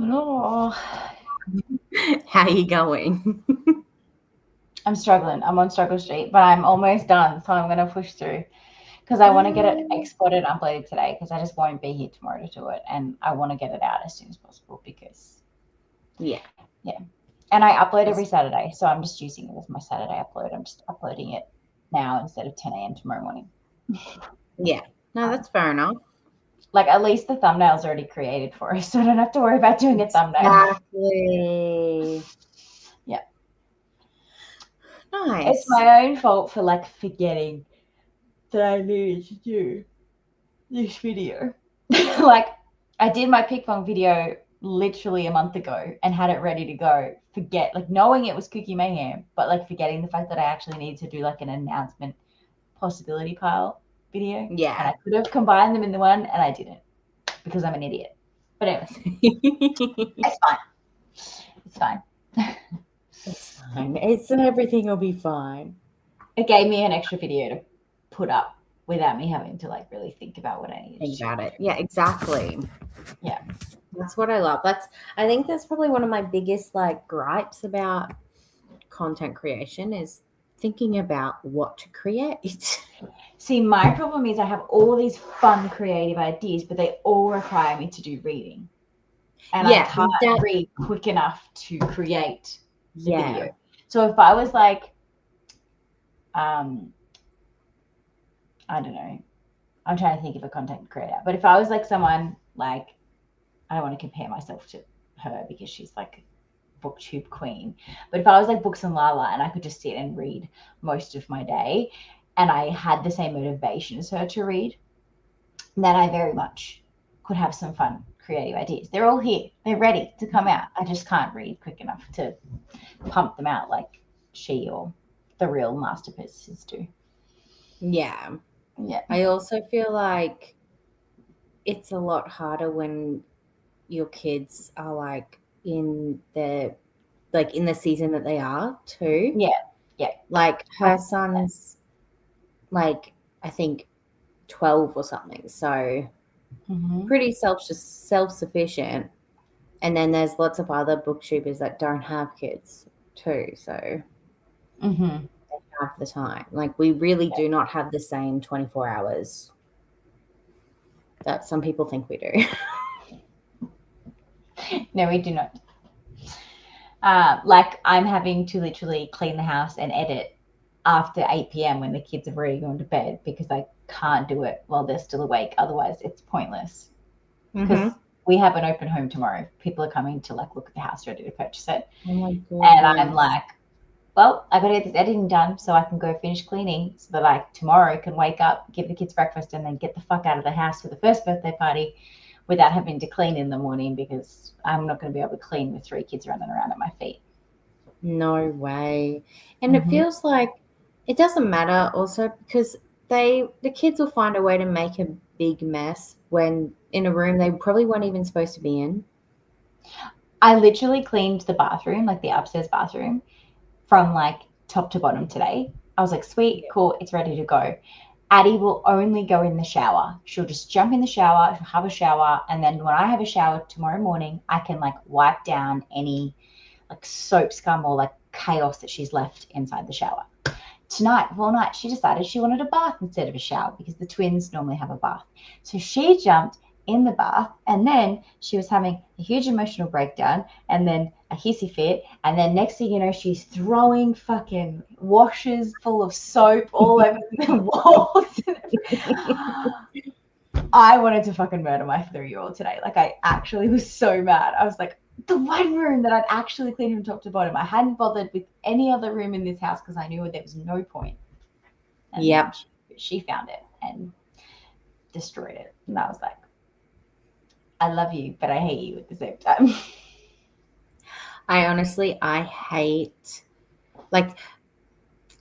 No. How you going? I'm struggling. I'm on struggle street, but I'm almost done, so I'm going to push through because I want to get it exported and uploaded today because I just won't be here tomorrow to do it, and I want to get it out as soon as possible because Yeah. And I upload every Saturday, so I'm just using it as my Saturday upload. I'm just uploading it now instead of 10 a.m. tomorrow morning. Yeah. No, that's fair enough. Like, at least the thumbnail's already created for us, so I don't have to worry about doing a thumbnail. Exactly. Yeah. Nice. It's my own fault for, like, forgetting that I needed to do this video. Like, I did my pick-pong video literally a month ago and had it ready to go. Knowing it was KuKi MAYhem, but, like, forgetting the fact that I actually needed to do, like, an announcement possibility pile video. Yeah. And I could have combined them in the one, and I didn't because I'm an idiot. But anyway, it's fine. It's fine. It's fine. Everything will be fine. It gave me an extra video to put up without me having to, like, really think about what I needed to do. Think about it. Yeah, exactly. Yeah. That's what I love. I think that's probably one of my biggest, like, gripes about content creation is thinking about what to create. See, my problem is I have all these fun creative ideas, but they all require me to do reading. And I can't read quick enough to create the video. So if I was like, I don't know, I'm trying to think of a content creator, but if I was like someone like, I don't want to compare myself to her because she's like BookTube queen, but if I was like Books and Lala and I could just sit and read most of my day and I had the same motivation as her to read, then I very much could have some fun creative ideas. They're all here. They're ready to come out. I just can't read quick enough to pump them out like she or the real masterpieces do. Yeah. Yeah. I also feel like it's a lot harder when your kids are like in the season that they are too. Yeah. Yeah. Like her son's like, I think 12 or something. So pretty self-sufficient. And then there's lots of other booktubers that don't have kids too. So they have the time. Like we really do not have the same 24 hours that some people think we do. No, we do not. Like I'm having to literally clean the house and edit after 8 p.m. when the kids have already gone to bed because I can't do it while they're still awake. Otherwise, it's pointless. Because we have an open home tomorrow. People are coming to like look at the house, ready to purchase it. Oh my God. And I'm like, well, I got to get this editing done so I can go finish cleaning so that I tomorrow can wake up, give the kids breakfast, and then get the fuck out of the house for the first birthday party without having to clean in the morning because I'm not going to be able to clean with 3 kids running around at my feet. No way. And it feels like it doesn't matter also because the kids will find a way to make a big mess when in a room they probably weren't even supposed to be in. I literally cleaned the bathroom, like the upstairs bathroom, from like top to bottom today. I was like, sweet, cool, it's ready to go. Addie will only go in the shower. She'll just jump in the shower, she'll have a shower, and then when I have a shower tomorrow morning, I can like wipe down any like soap scum or like chaos that she's left inside the shower. Tonight, all night, she decided she wanted a bath instead of a shower because the twins normally have a bath. So she jumped in the bath and then she was having a huge emotional breakdown and then a hissy fit. And then next thing you know, she's throwing fucking washers full of soap all over the walls. I wanted to fucking murder my 3-year-old today. Like I actually was so mad. I was like, the one room that I'd actually cleaned from top to bottom. I hadn't bothered with any other room in this house because I knew there was no point. And she found it and destroyed it. And I was like, I love you, but I hate you at the same time. I hate, like,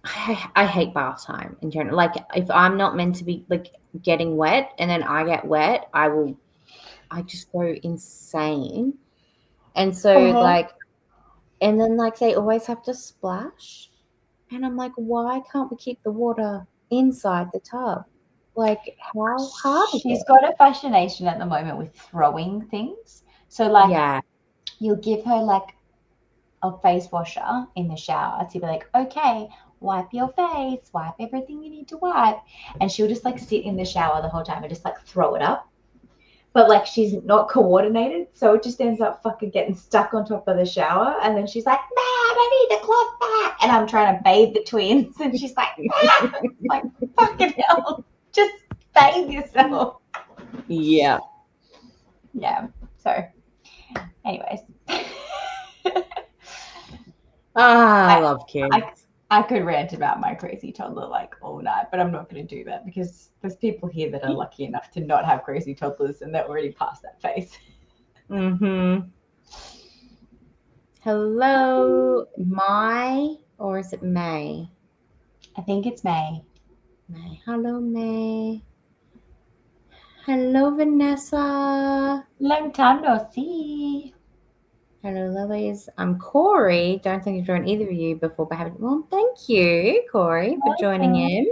I hate bath time in general. Like, if I'm not meant to be, like, getting wet and then I get wet, I just go insane. And so, like, and then, like, they always have to splash. And I'm like, why can't we keep the water inside the tub? Like, how hard is She's it? got a fascination at the moment with throwing things. So, like, Yeah. you'll give her like a face washer in the shower to be like, okay, wipe your face, wipe everything you need to wipe. And she'll just like sit in the shower the whole time and just like throw it up. But like she's not coordinated, so it just ends up fucking getting stuck on top of the shower. And then she's like, "Mom, I need the cloth back." And I'm trying to bathe the twins, and she's like, "Ah!" Like fucking hell, just bathe yourself. Yeah. Yeah. So, anyways, I love kids. I could rant about my crazy toddler like all night, but I'm not going to do that because there's people here that are lucky enough to not have crazy toddlers and they're already past that phase. Mm-hmm. Hello, Mai, or is it May? I think it's May. May. Hello, May. Hello, Vanessa. Long time no see. Hello, Lilies. I'm Corey. Don't think I've joined either of you before, but haven't. Well, thank you, Corey, for joining in.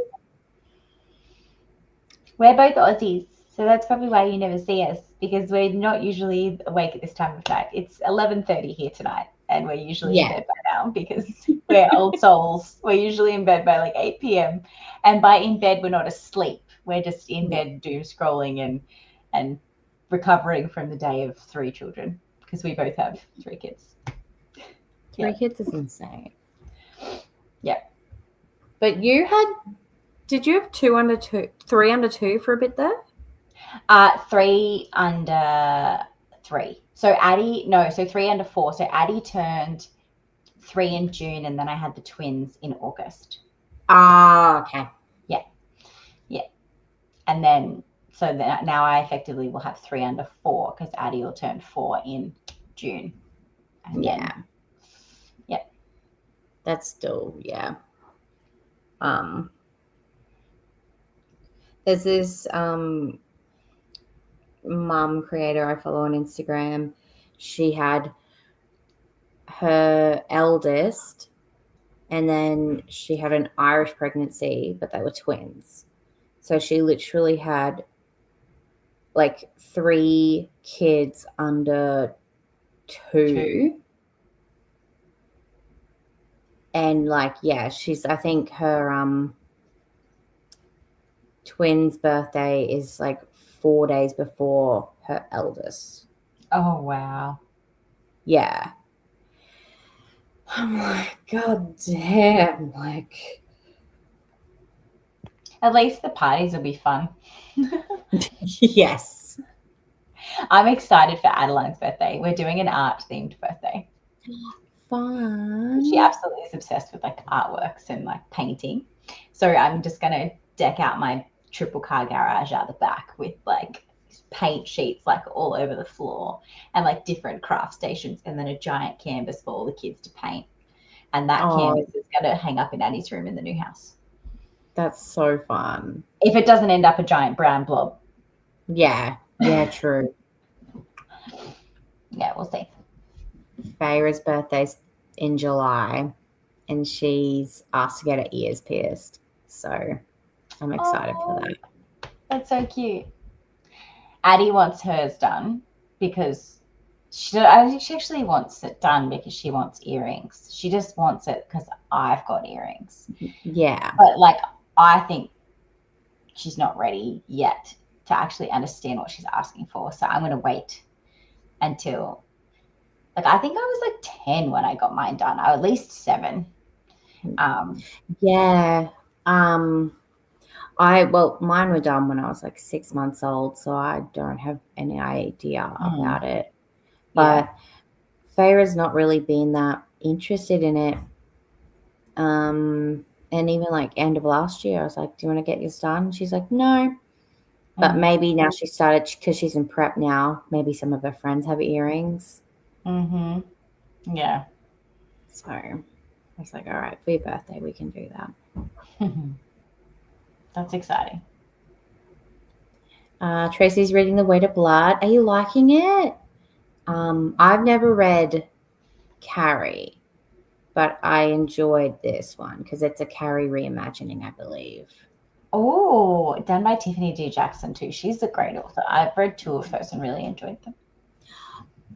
We're both Aussies, so that's probably why you never see us because we're not usually awake at this time of night. It's 11:30 here tonight, and we're usually in bed by now because we're old souls. We're usually in bed by like 8 p.m. And by in bed, we're not asleep. We're just in bed doom scrolling and recovering from the day of 3 children because we both have 3 kids. 3 kids is insane. Yeah. But did you have 3 under 2 for a bit there? 3 under 3. So 3 under 4. So Addie turned 3 in June, and then I had the twins in August. Ah, okay. Yeah. And then so now I effectively will have 3 under 4 because Addie will turn 4 in June. And then, that's still there's this mum creator I follow on Instagram. She had her eldest, and then she had an Irish pregnancy, but they were twins. So she literally had like 3 kids under 2. And like, she's, I think her twins' birthday is like 4 days before her eldest. Oh, wow. Yeah. I'm like, God damn. Like, at least the parties will be fun. Yes. I'm excited for Adeline's birthday. We're doing an art themed birthday. Fun. She absolutely is obsessed with like artworks and like painting. So I'm just going to deck out my triple car garage out the back with like paint sheets like all over the floor and like different craft stations and then a giant canvas for all the kids to paint. And that canvas is going to hang up in Annie's room in the new house. That's so fun. If it doesn't end up a giant brown blob. Yeah, true. Yeah, we'll see. Feyre's birthday's in July, and she's asked to get her ears pierced. So I'm excited for that. That's so cute. Addie wants hers done because I think she actually wants it done because she wants earrings. She just wants it because I've got earrings. Yeah. But like, I think she's not ready yet to actually understand what she's asking for. So I'm going to wait until, like, I think I was like 10 when I got mine done. I was at least 7. Mine were done when I was like 6 months old, so I don't have any idea about it. But Feyre's not really been that interested in it. And even like end of last year, I was like, "Do you want to get yours done?" She's like, "No." But maybe now she started because she's in prep now. Maybe some of her friends have earrings. Mm-hmm. Yeah. So I was like, all right, for your birthday, we can do that. That's exciting. Tracy's reading The Weight of Blood. Are you liking it? I've never read Carrie, but I enjoyed this one because it's a Carrie reimagining, I believe. Oh, done by Tiffany D. Jackson too. She's a great author. I've read 2 of hers and really enjoyed them.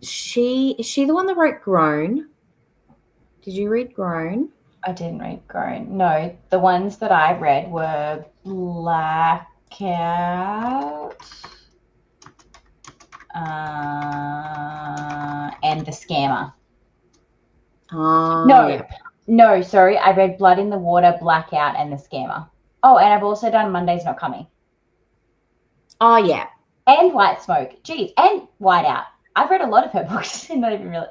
Is she the one that wrote Grown? Did you read Grown? I didn't read Grown. No, the ones that I read were Blackout, and The Scammer. Oh, No, yeah. no, sorry. I read Blood in the Water, Blackout, and The Scammer. Oh, and I've also done Monday's Not Coming. Oh, yeah. And White Smoke. Geez, and Whiteout. I've read a lot of her books. Not even really.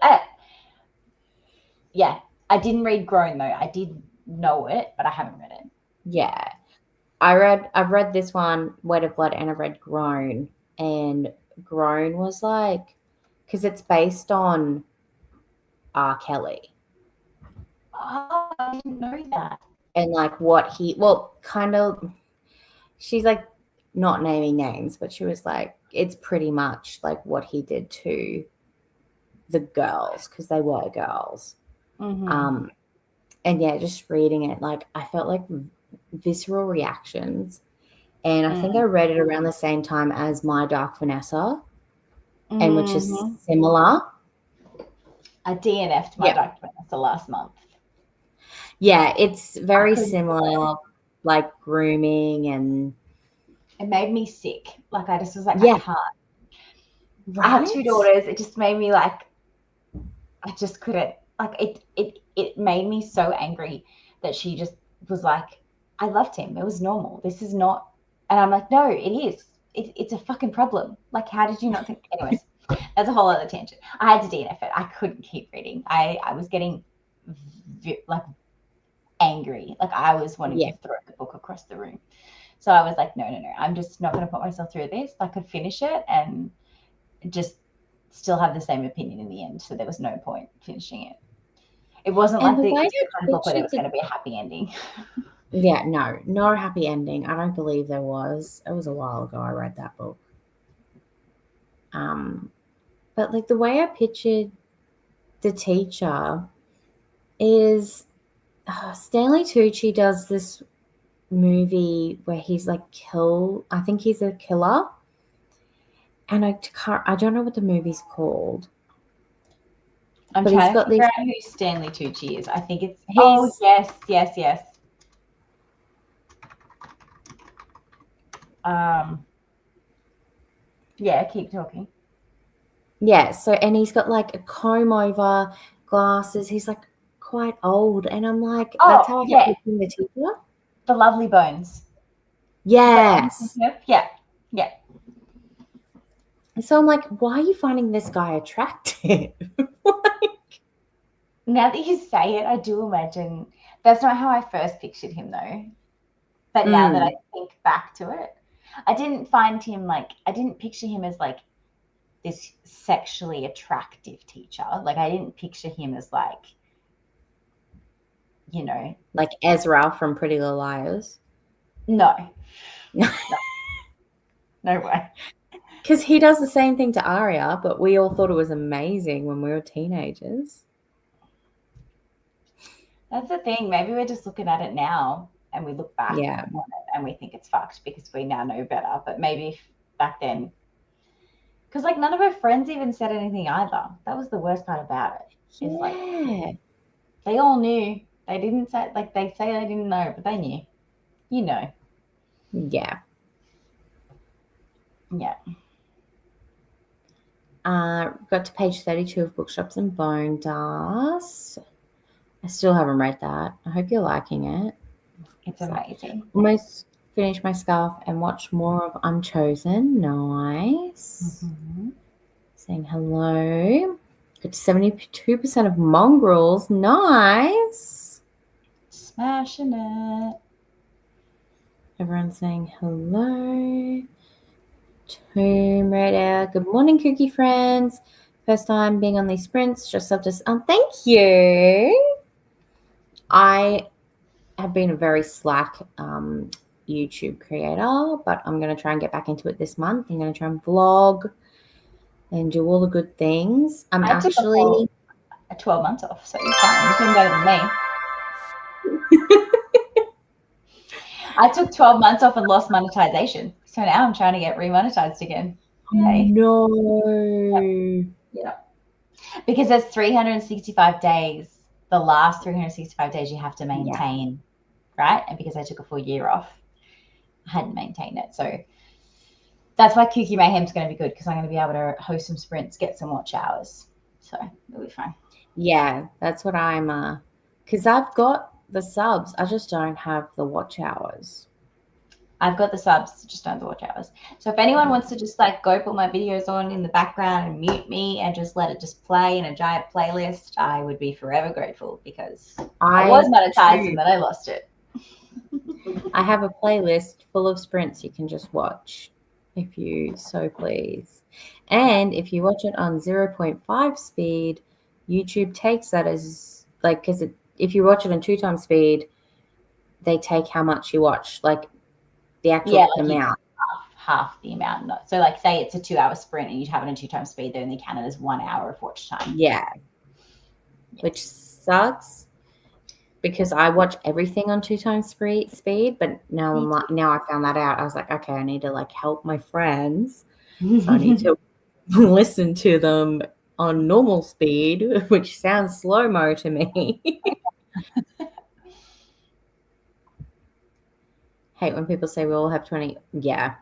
Yeah, I didn't read Grown though. I did know it, but I haven't read it. Yeah. I've read this one, Wet of Blood, and I've read Grown. And Grown was like, because it's based on R. Kelly. Oh, I didn't know that. And like what he, well, kind of, she's like not naming names, but she was like, it's pretty much like what he did to the girls, because they were girls. Mm-hmm. And yeah, just reading it, like I felt like visceral reactions. And I think I read it around the same time as My Dark Vanessa, and which is similar. I DNF'd My Dark Vanessa last month. Yeah, it's very similar, like grooming, and it made me sick. Like I just was like, yeah. I can't. Right? I have 2 daughters. It just made me like, I just couldn't. Like it made me so angry that she just was like, I loved him. It was normal. This is not. And I'm like, no, it is. It's a fucking problem. Like, how did you not think? Anyways, that's a whole other tangent. I had to DNF it. I couldn't keep reading. I was getting like angry. Like I was wanting to throw the book across the room. So I was like, no. I'm just not going to put myself through this. I could finish it and just still have the same opinion in the end. So there was no point finishing it. It wasn't like the kind of book where there was going to be a happy ending. Yeah, no happy ending. I don't believe there was. It was a while ago I read that book. But like the way I pictured the teacher is Stanley Tucci does this movie where he's like I think he's a killer. And I don't know what the movie's called. I'm trying to figure out who Stanley Tucci is. I think it's yes. Yeah, keep talking. Yeah, so and he's got like a comb over, glasses. He's like quite old, and I'm like, that's how I get picturing the teacher. The Lovely Bones. Yes. Yeah. So I'm like, why are you finding this guy attractive? Now that you say it, I do imagine that's not how I first pictured him though. But now that I think back to it, I didn't picture him as like this sexually attractive teacher. Like I didn't picture him as like, you know, like Ezra from Pretty Little Liars. No way. Because he does the same thing to Arya, but we all thought it was amazing when we were teenagers. That's the thing. Maybe we're just looking at it now and we look back on it and we think it's fucked because we now know better. But maybe back then, because like none of her friends even said anything either. That was the worst part about it. Is like they all knew. They didn't say, like they say they didn't know, but they knew. You know. Yeah. Got to page 32 of Bookshops and Bone Dust. I still haven't read that. I hope you're liking it. It's amazing. Almost finished my scarf and watched more of Unchosen. Nice. Saying hello. Got 72% of mongrels. Nice. Smashing it. Everyone's saying hello. Tomb Raider. Good morning, KuKi friends. First time being on these sprints. Just up to thank you. I have been a very slack YouTube creator, but I'm going to try and get back into it this month. I'm going to try and vlog and do all the good things. I'm actually 12 months off, so you're fine. You're doing better than me. I took 12 months off and lost monetization. So now I'm trying to get remonetized again. Hey. No. Yeah. Because there's 365 days. The last 365 days you have to maintain, right? And because I took a full year off, I hadn't maintained it. So that's why KuKi MAYhem's going to be good, because I'm going to be able to host some sprints, get some watch hours. So it'll be fine. Yeah, that's what I'm because I've got the subs. I just don't have the watch hours. I've got the subs, just don't have the watch hours. So if anyone wants to just like go put my videos on in the background and mute me and just let it just play in a giant playlist, I would be forever grateful, because I was monetized and then I lost it. I have a playlist full of sprints you can just watch if you so please. And if you watch it on 0.5 speed, YouTube takes that as like, because if you watch it on 2 times speed, they take how much you watch, like the actual amount. Half the amount. So like say it's a 2-hour sprint and you have it in 2 times speed, they only count it as 1 hour of watch time. Yeah. Which sucks, because I watch everything on 2 times speed, but now now I found that out. I was like, okay, I need to like help my friends. So I need to listen to them on normal speed, which sounds slow-mo to me. Hate when people say we all have 20. Yeah.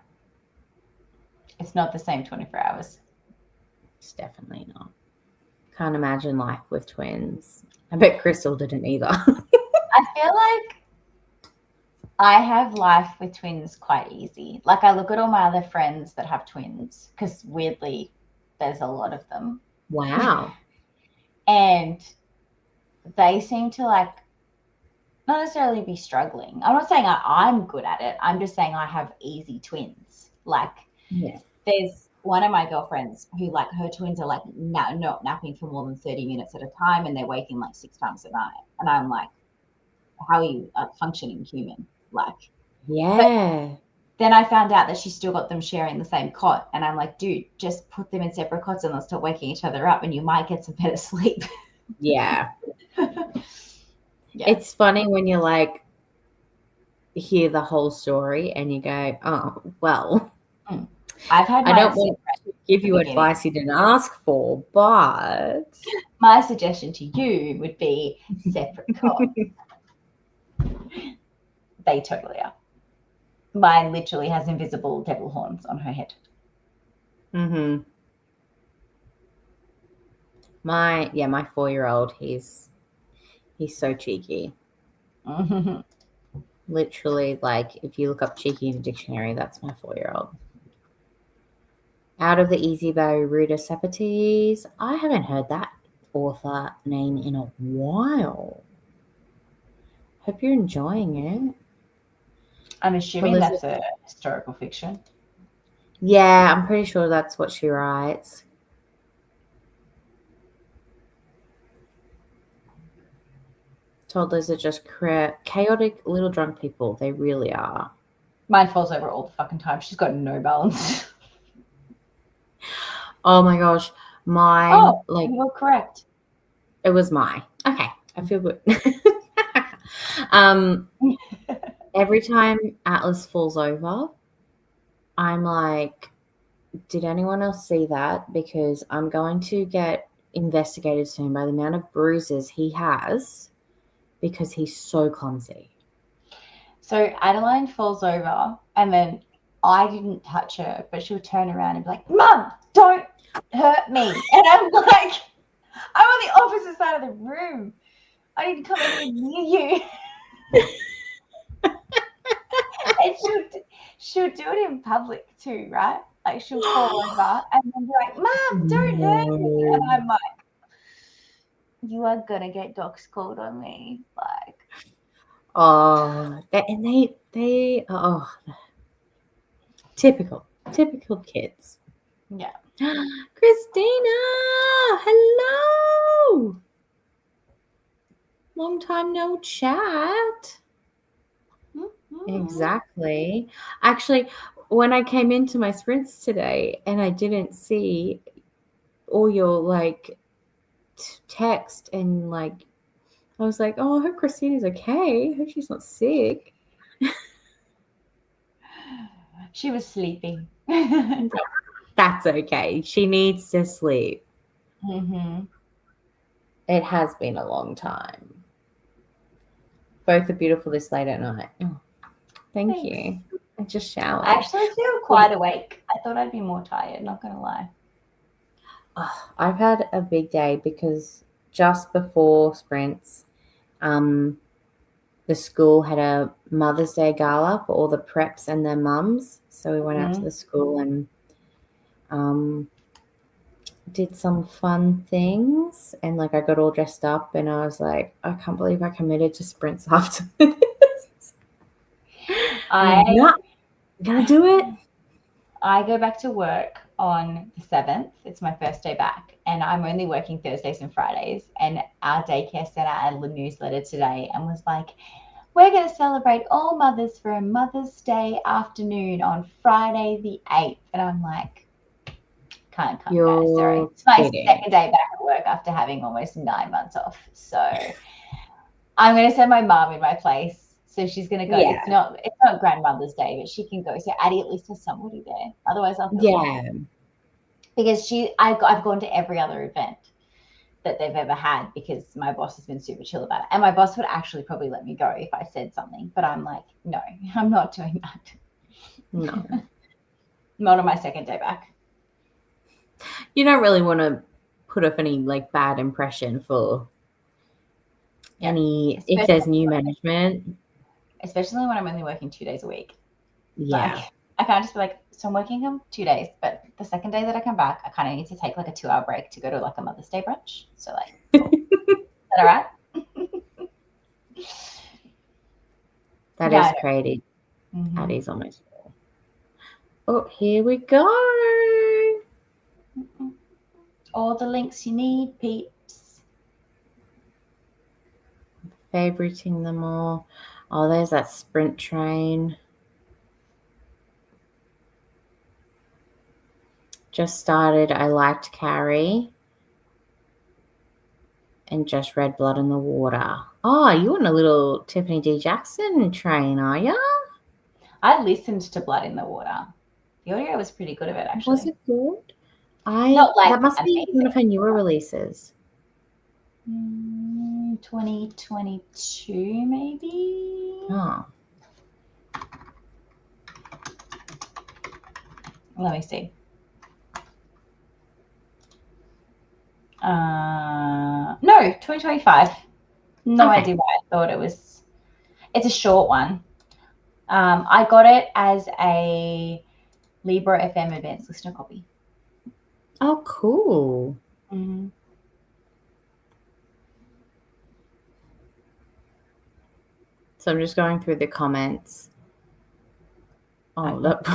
It's not the same 24 hours. It's definitely not. Can't imagine life with twins. I bet Crystal didn't either. I feel like I have life with twins quite easy. Like I look at all my other friends that have twins, because weirdly there's a lot of them. Wow. And they seem to like not necessarily be struggling. I'm not saying I'm good at it. I'm just saying I have easy twins. Like there's one of my girlfriends who like her twins are like not napping for more than 30 minutes at a time, and they're waking like 6 times a night. And I'm like, how are you a functioning human? Like, yeah. Then I found out that she still got them sharing the same cot. And I'm like, dude, just put them in separate cots and let's stop waking each other up, and you might get some better sleep. Yeah. It's funny when you like hear the whole story and you go, oh, well. I don't want to give you advice you didn't ask for, but my suggestion to you would be separate cots. They totally are. Mine literally has invisible devil horns on her head. Mm-hmm. My 4-year-old, he's so cheeky. Mm-hmm. Literally, like if you look up cheeky in the dictionary, that's my 4-year-old. Out of the Easy Bay, Ruta Sapatis. I haven't heard that author name in a while. Hope you're enjoying it. I'm assuming that's a historical fiction. Yeah, I'm pretty sure that's what she writes. Toddlers are just chaotic little drunk people. They really are. Mine falls over all the fucking time. She's got no balance. Oh my gosh. Mine, you're correct. It was okay. I feel good. Every time Atlas falls over, I'm like, did anyone else see that? Because I'm going to get investigated soon by the amount of bruises he has, because he's so clumsy. So Adeline falls over, and then I didn't touch her, but she'll turn around and be like, Mum, don't hurt me. And I'm like, I'm on the opposite side of the room. I didn't come anywhere near you. And she'll do it in public too, right? Like she'll fall over and then be like, Mom, don't hurt me. And I'm like, you are gonna get dogs called on me. Like, typical kids. Yeah. Christina, hello. Long time no chat. Exactly. Actually, when I came into my sprints today and I didn't see all your like text, and like I was like, oh, I hope Christina's okay. I hope she's not sick. She was sleeping. That's okay. She needs to sleep. Mm-hmm. It has been a long time. Both are beautiful this late at night. Oh, thank you. I just showered. I actually feel quite awake. I thought I'd be more tired, not going to lie. Oh, I've had a big day because just before sprints, the school had a Mother's Day gala for all the preps and their mums. So we went out to the school and did some fun things. And like I got all dressed up and I was like, I can't believe I committed to sprints after this. I'm gonna do it. I go back to work on the 7th. It's my first day back, and I'm only working Thursdays and Fridays. And our daycare sent out a newsletter today and was like, we're going to celebrate all mothers for a Mother's Day afternoon on Friday the 8th. And I'm like, can't come, guys. Sorry. It's my second day back at work after having almost 9 months off. So I'm going to send my mom in my place. So she's going to go. Yeah. It's not Grandmother's Day, but she can go. So Addie at least has somebody there. Otherwise, I'll feel bad. Because I've gone to every other event that they've ever had because my boss has been super chill about it. And my boss would actually probably let me go if I said something. But I'm like, no, I'm not doing that. No. Not on my second day back. You don't really want to put up any like bad impression for if there's new management. Especially when I'm only working 2 days a week. Yeah. Like, I can't just be like, so I'm working them 2 days, but the second day that I come back, I kind of need to take like a 2-hour break to go to like a Mother's Day brunch. So like, is that all right? That is crazy. Mm-hmm. Addie's almost full. Oh, here we go. All the links you need, peeps. Favoriting them all. Oh, there's that sprint train. Just started. I liked Carrie. And just read Blood in the Water. Oh, you on a little Tiffany D. Jackson train, are you? I listened to Blood in the Water. The audio was pretty good of it, actually. Was it good? That must be one of her newer releases. 2022, maybe. Oh. Let me see. No, 2025. No idea why I thought it was. It's a short one. I got it as a Libra FM advanced listener copy. Oh, cool. Mm-hmm. So I'm just going through the comments. Oh, that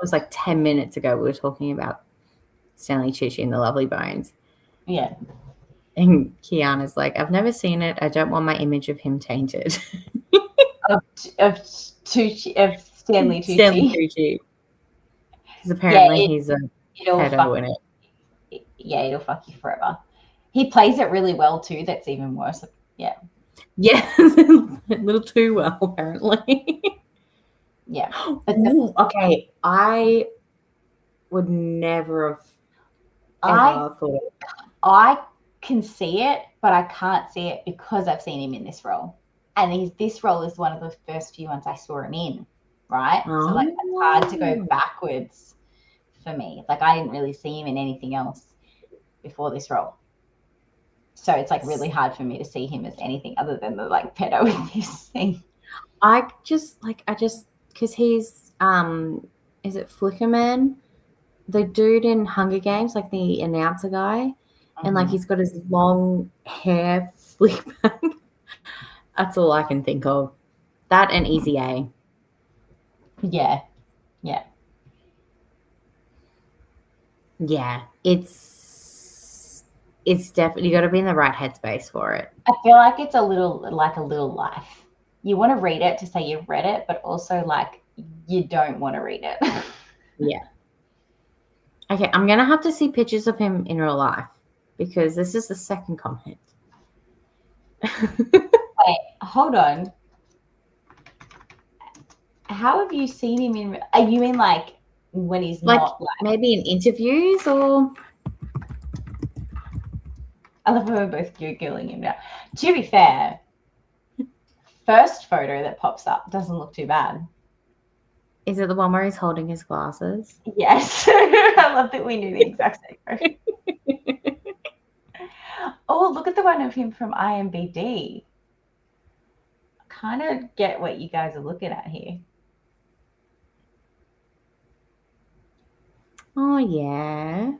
was like 10 minutes ago. We were talking about Stanley Tucci and the Lovely Bones. Yeah. And Kiana's like, I've never seen it. I don't want my image of him tainted. of Stanley Tucci. Stanley Tucci. Because apparently he's a pedo in it. Yeah, it'll fuck you forever. He plays it really well too. That's even worse. Yeah. Yeah, a little too well, apparently. Yeah. Okay, I would never have ever thought it. I can see it, but I can't see it because I've seen him in this role. And this role is one of the first few ones I saw him in, right? So like it's hard to go backwards for me. Like I didn't really see him in anything else before this role. So it's like really hard for me to see him as anything other than the like pedo in this thing. Because he's is it Flickerman? The dude in Hunger Games, like the announcer guy, and like he's got his long hair flick back. That's all I can think of. That and Easy A. Yeah. Yeah, it's definitely, you got to be in the right headspace for it. I feel like it's a little life. You want to read it to say you've read it, but also like you don't want to read it. Yeah. Okay, I'm going to have to see pictures of him in real life because this is the second comment. Wait, hold on. How have you seen him in? Are you in like when he's Like not like? maybe in interviews or? I love how we're both Googling him now. To be fair, first photo that pops up doesn't look too bad. Is it the one where he's holding his glasses? Yes. I love that we knew the exact same photo. Oh, look at the one of him from IMBD. Kind of get what you guys are looking at here. Oh yeah,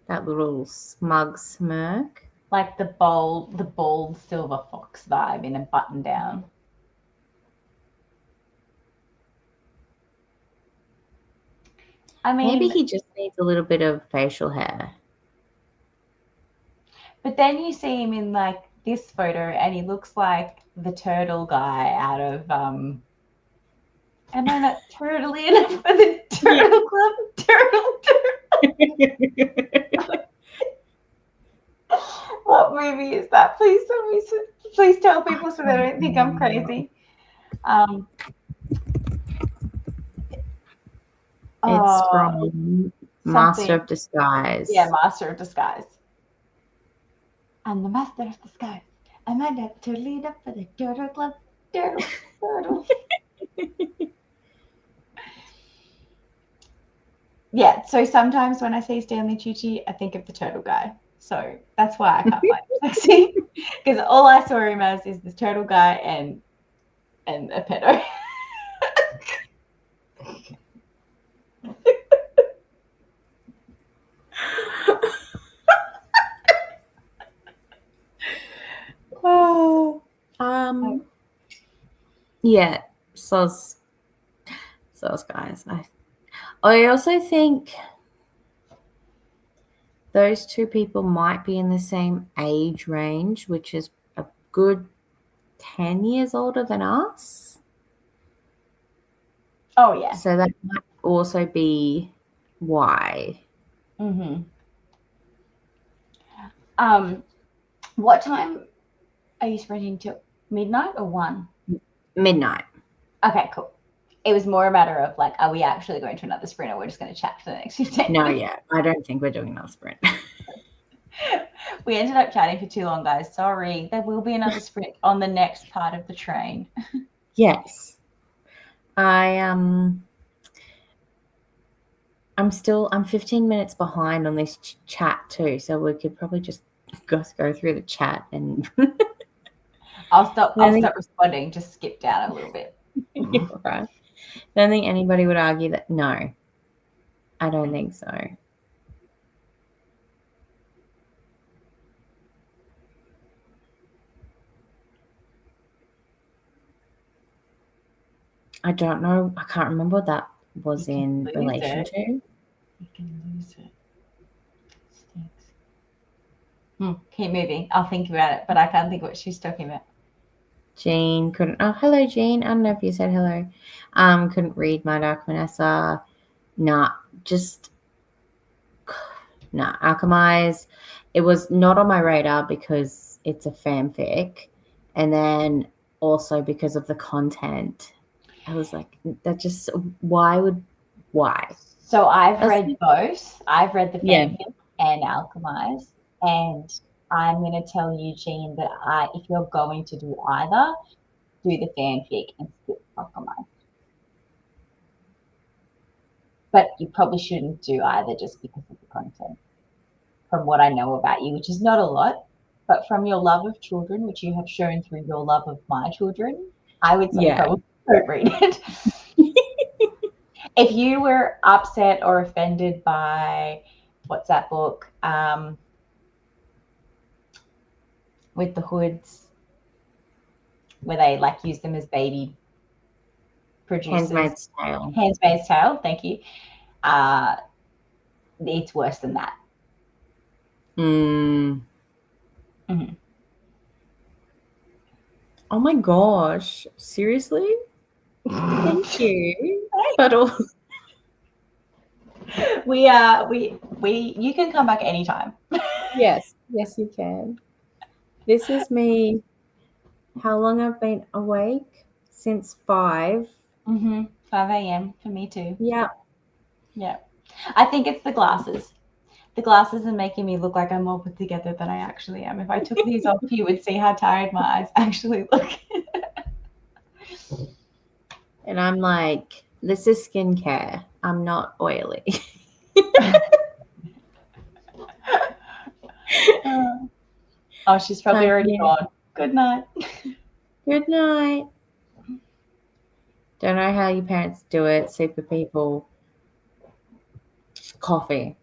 that little smug smirk. Like the bald silver fox vibe in a button down. I mean, Maybe he just needs a little bit of facial hair. but then you see him in like this photo and he looks like the turtle guy out of am I not turtly enough for the turtle club? Turtle. What movie is that? Please tell me. Please tell people so they don't think I'm crazy. It's from Master of Disguise. Yeah, Master of Disguise. I'm the Master of Disguise. Am I not turtly enough for the turtle club? Turtle. Yeah, so sometimes when I see Stanley Tucci, I think of the turtle guy. So that's why I can't find Lexi, because all I saw him as is the turtle guy and a pedo. Oh, yeah, soz guys. I also think those two people might be in the same age range, which is a good 10 years older than us. Oh, yeah. So that might also be why. Mm-hmm. What time are you sprinting till? Midnight or 1? Midnight. Okay, cool. It was more a matter of like, are we actually going to another sprint or we're just going to chat for the next 15 No, minutes? yeah. I don't think we're doing another sprint. We ended up chatting for too long, guys. Sorry. There will be another sprint on the next part of the train. Yes. I'm 15 minutes behind on this chat too, so we could probably just go through the chat and I'll stop responding, just skip down a little bit. Right. I don't think anybody would argue that. No, I don't think so. I don't know. I can't remember what that was in relation to. You can lose it. Stinks. Keep moving. I'll think about it, but I can't think what she's talking about. Jean couldn't. Oh, hello, Jean. I don't know if you said hello. Couldn't read My Dark Vanessa. Alchemize. It was not on my radar because it's a fanfic, and then also because of the content. I was like, that just why? So I've read both. I've read the fanfic and Alchemize, and I'm going to tell you, Jean, that if you're going to do either, do the fanfic and skip Alchemize. But you probably shouldn't do either just because of the content. From what I know about you, which is not a lot, but from your love of children, which you have shown through your love of my children, I would say probably don't read it. If you were upset or offended by, what's that book, with the hoods, where they like use them as baby producers. Handmaid's Tale, thank you. It's worse than that. Mm-hmm. Oh my gosh, seriously? Thank you. But also, you can come back anytime. Yes, you can. This is me. How long I've been awake? Since 5. Mm-hmm. 5 a.m. for me too. Yeah. Yeah. I think it's the glasses. The glasses are making me look like I'm more put together than I actually am. If I took these off, you would see how tired my eyes actually look. And I'm like, this is skincare. I'm not oily. Oh, she's probably Time already here. gone. Good night. Good night. Don't know how your parents do it. Super people. Coffee.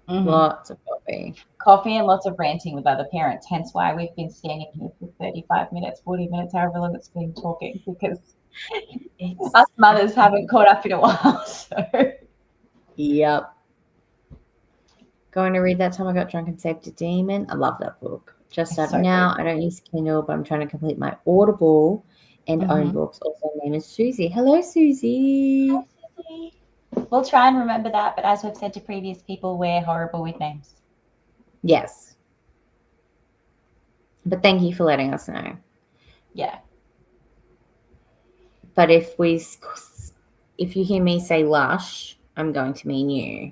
Mm-hmm. Lots of coffee. Coffee and lots of ranting with other parents. Hence why we've been standing here for 35 minutes, 40 minutes, however long it's been talking, because us mothers haven't caught up in a while. So. Yep. Going to read That Time I Got Drunk and Saved a Demon. I love that book. Just up so now. good. I don't use Kindle, but I'm trying to complete my Audible and own books. Also, my name is Susie. Hello, Susie. Hi, Susie. We'll try and remember that, but as we've said to previous people, we're horrible with names. Yes. But thank you for letting us know. Yeah. But if you hear me say Lush, I'm going to mean you.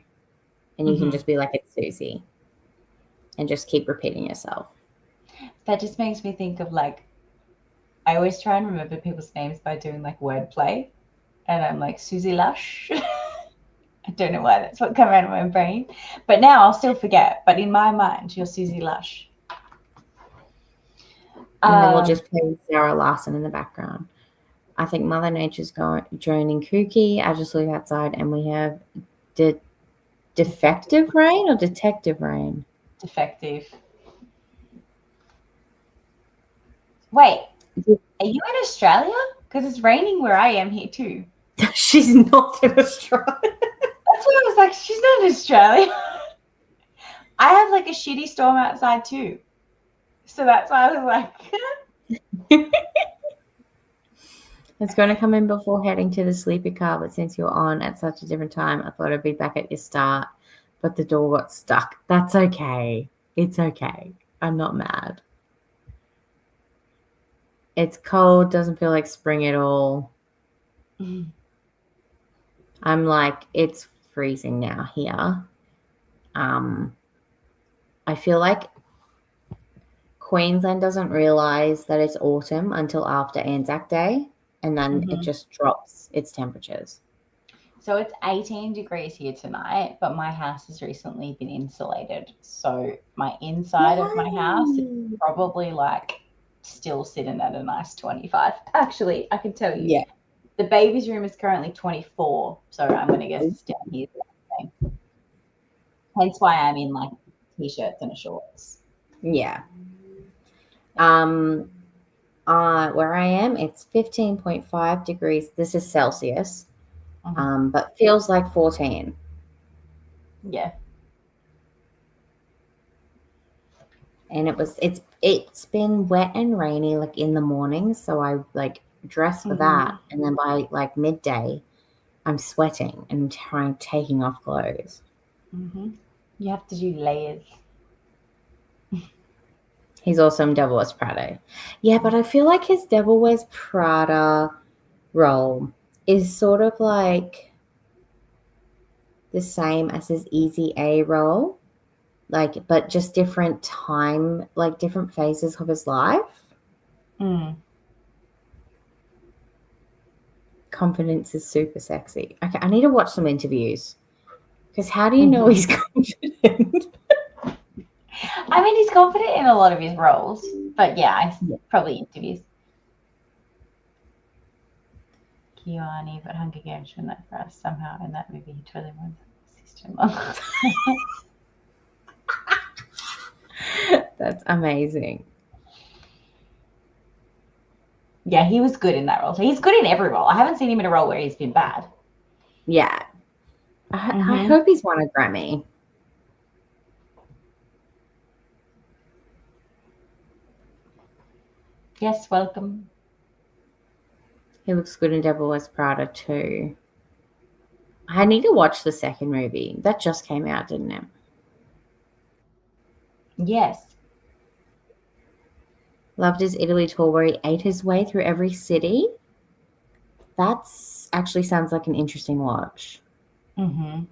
And you can just be like, it's Susie. And just keep repeating yourself. That just makes me think of like, I always try and remember people's names by doing like wordplay. And I'm like, Susie Lush. I don't know why that's what came out of my brain. But now I'll still forget. But in my mind, you're Susie Lush. And then we'll just play Sarah Larson in the background. I think Mother Nature's joining KuKi. I just look outside and we have defective rain or detective rain? Defective. Wait, are you in Australia? Because it's raining where I am here too. She's not in Australia. That's why I was like, she's not in Australia. I have like a shitty storm outside too. So that's why I was like... It's going to come in before heading to the sleepy car, but since you're on at such a different time, I thought I'd be back at your start, but the door got stuck. That's okay. It's okay. I'm not mad. It's cold, doesn't feel like spring at all. I'm like, it's freezing now here. I feel like Queensland doesn't realize that it's autumn until after Anzac Day, and then it just drops its temperatures. So it's 18 degrees here tonight, but my house has recently been insulated. So my inside of my house is probably like still sitting at a nice 25. Actually, I can tell you. Yeah. The baby's room is currently 24. So I'm going to guess it's down here. Hence why I'm in like t-shirts and shorts. Yeah. Where I am, it's 15.5 degrees. This is Celsius. But feels like 14. Yeah. And it's been wet and rainy like in the morning, so I like dress for that, and then by like midday I'm sweating and taking off clothes. You have to do layers. He's also in Devil Wears Prada. Yeah, but I feel like his Devil Wears Prada role is sort of like the same as his Easy A role, like, but just different time, like different phases of his life. Confidence is super sexy. Okay, I need to watch some interviews, because how do you know he's confident? I mean, he's confident in a lot of his roles, but yeah, probably interviews. Kiani, but Hunger Games won that for us somehow in that movie. He totally won sister-in-law. That's amazing. Yeah, he was good in that role. So he's good in every role. I haven't seen him in a role where he's been bad. Yeah. I hope he's won a Grammy. Yes, welcome. He looks good in Devil Wears Prada too. I need to watch the second movie. That just came out, didn't it? Yes. Loved his Italy tour where he ate his way through every city. That's actually sounds like an interesting watch. Mm-hmm.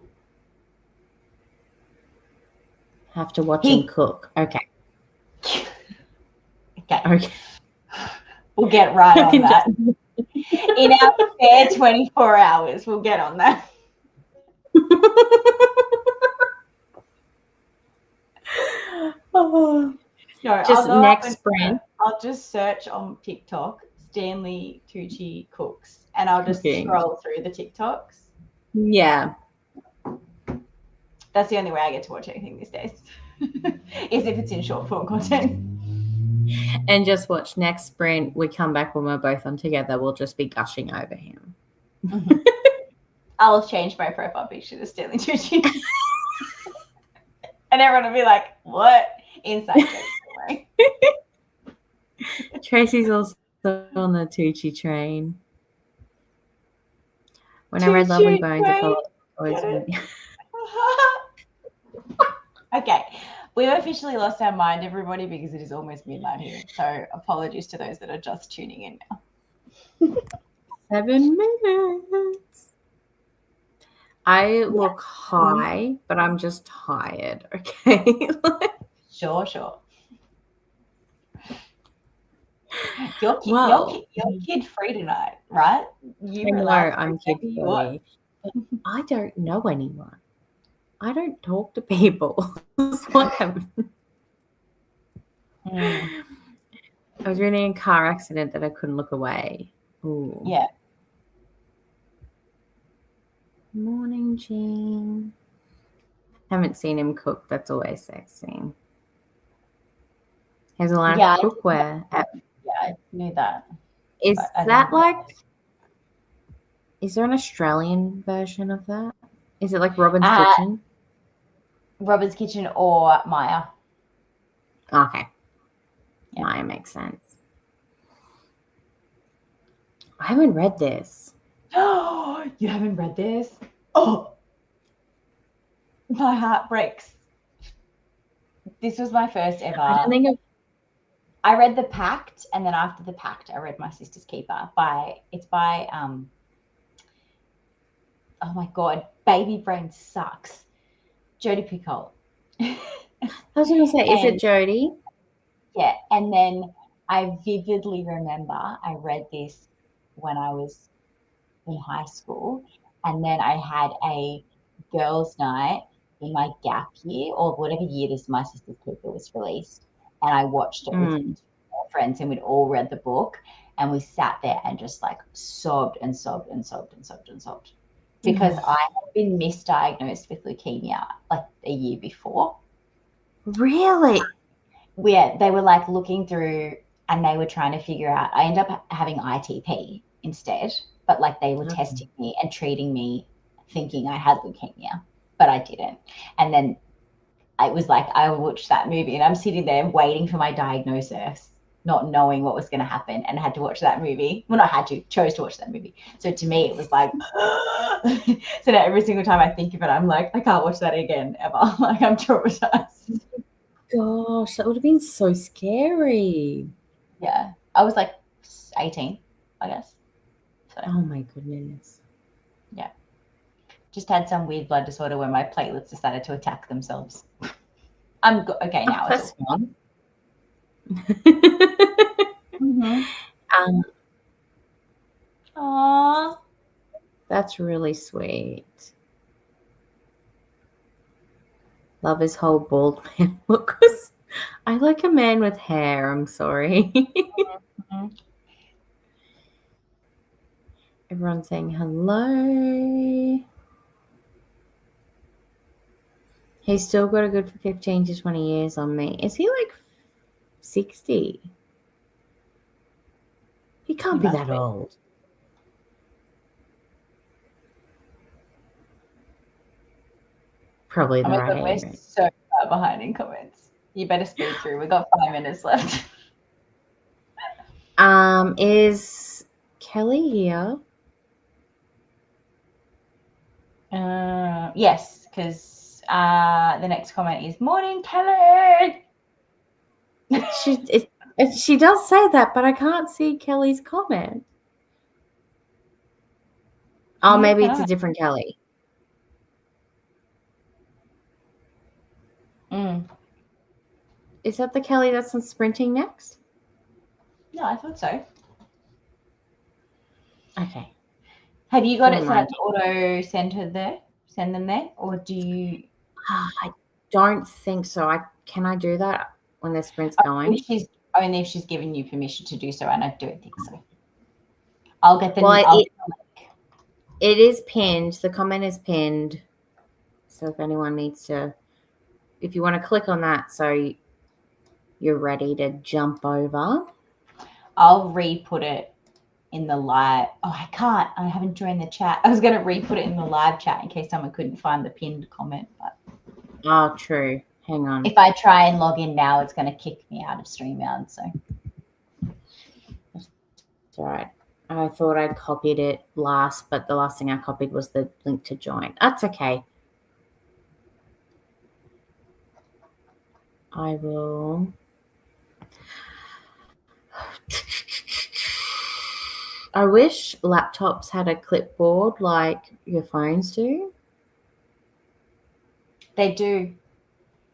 Have to watch him cook. Okay. Okay. We'll get right on that. In our spare 24 hours, we'll get on that. Oh. No, Just next sprint. I'll just search on TikTok Stanley Tucci cooks, and I'll just scroll through the TikToks. Yeah. That's the only way I get to watch anything these days, is if it's in short form content. And just watch next sprint. We come back when we're both on together. We'll just be gushing over him. Mm-hmm. I'll change my profile picture to Stanley Tucci. And everyone will be like, what? Inside joke. Tracy's also on the Tucci train. When I read Lovely Bones, I felt always really... Okay. We've officially lost our mind, everybody, because it is almost midnight here. So apologies to those that are just tuning in now. 7 minutes. I look high, but I'm just tired, okay? Sure. You're kid-free tonight, right? I'm kid-free. I don't know anyone. I don't talk to people. I was really in a car accident that I couldn't look away. Ooh. Yeah. Morning, Jean. Haven't seen him cook. That's always sexy. He has a lot of cookware. I knew that. Is that like... Is there an Australian version of that? Is it like Robin's Kitchen? Robin's Kitchen or Maya. Okay. Yeah. Maya makes sense. I haven't read this. Oh, you haven't read this? Oh, my heart breaks. This was my first ever. I read The Pact, and then after The Pact, I read My Sister's Keeper. It's by oh my God, baby brain sucks. Jodi Picoult. I was going to say, is it Jodi? Yeah, and then I vividly remember I read this when I was in high school, and then I had a girls' night in my gap year, or whatever year this My Sister's Keeper was released, and I watched it with friends, and we'd all read the book, and we sat there and just like sobbed and sobbed and sobbed and sobbed and sobbed. Because I had been misdiagnosed with leukemia like a year before. Really? Yeah, they were like looking through and they were trying to figure out. I ended up having ITP instead, but like they were testing me and treating me thinking I had leukemia, but I didn't. And then it was like I watched that movie and I'm sitting there waiting for my diagnosis, not knowing what was going to happen, and had to watch that movie. Well, not had to, chose to watch that movie. So to me, it was like, so now every single time I think of it, I'm like, I can't watch that again ever. Like I'm traumatized. Gosh, that would have been so scary. Yeah. I was like 18, I guess. So, oh my goodness. Yeah. Just had some weird blood disorder where my platelets decided to attack themselves. I'm okay now. That's fun. Aww. That's really sweet. Love his whole bald man look. I like a man with hair. I'm sorry. Everyone's saying hello. He's still got a good 15 to 20 years on me. Is he like 60? He can't be that old. Probably the right age. We're so far behind in comments. You better speed through. We've got 5 minutes left. Is Kelly here? Yes, because the next comment is morning, Kelly. She does say that, but I can't see Kelly's comment. Oh, maybe it's a different Kelly. Is that the Kelly that's on Sprinting next? No, I thought so. Okay. Have you got it set up to auto send them there, or do you? I don't think so. Can I do that when the sprint's going? Only if she's given you permission to do so, and I don't think so. I'll get the. Well, it is pinned. The comment is pinned. So if anyone needs to, if you want to click on that, so you're ready to jump over. I'll re-put it in the live. Oh, I can't. I haven't joined the chat. I was going to re-put it in the live chat in case someone couldn't find the pinned comment. But oh, true. Hang on. If I try and log in now, it's going to kick me out of StreamYard. So that's all right. I thought I'd copied it last, but the last thing I copied was the link to join. That's okay. I will. I wish laptops had a clipboard like your phones do. They do.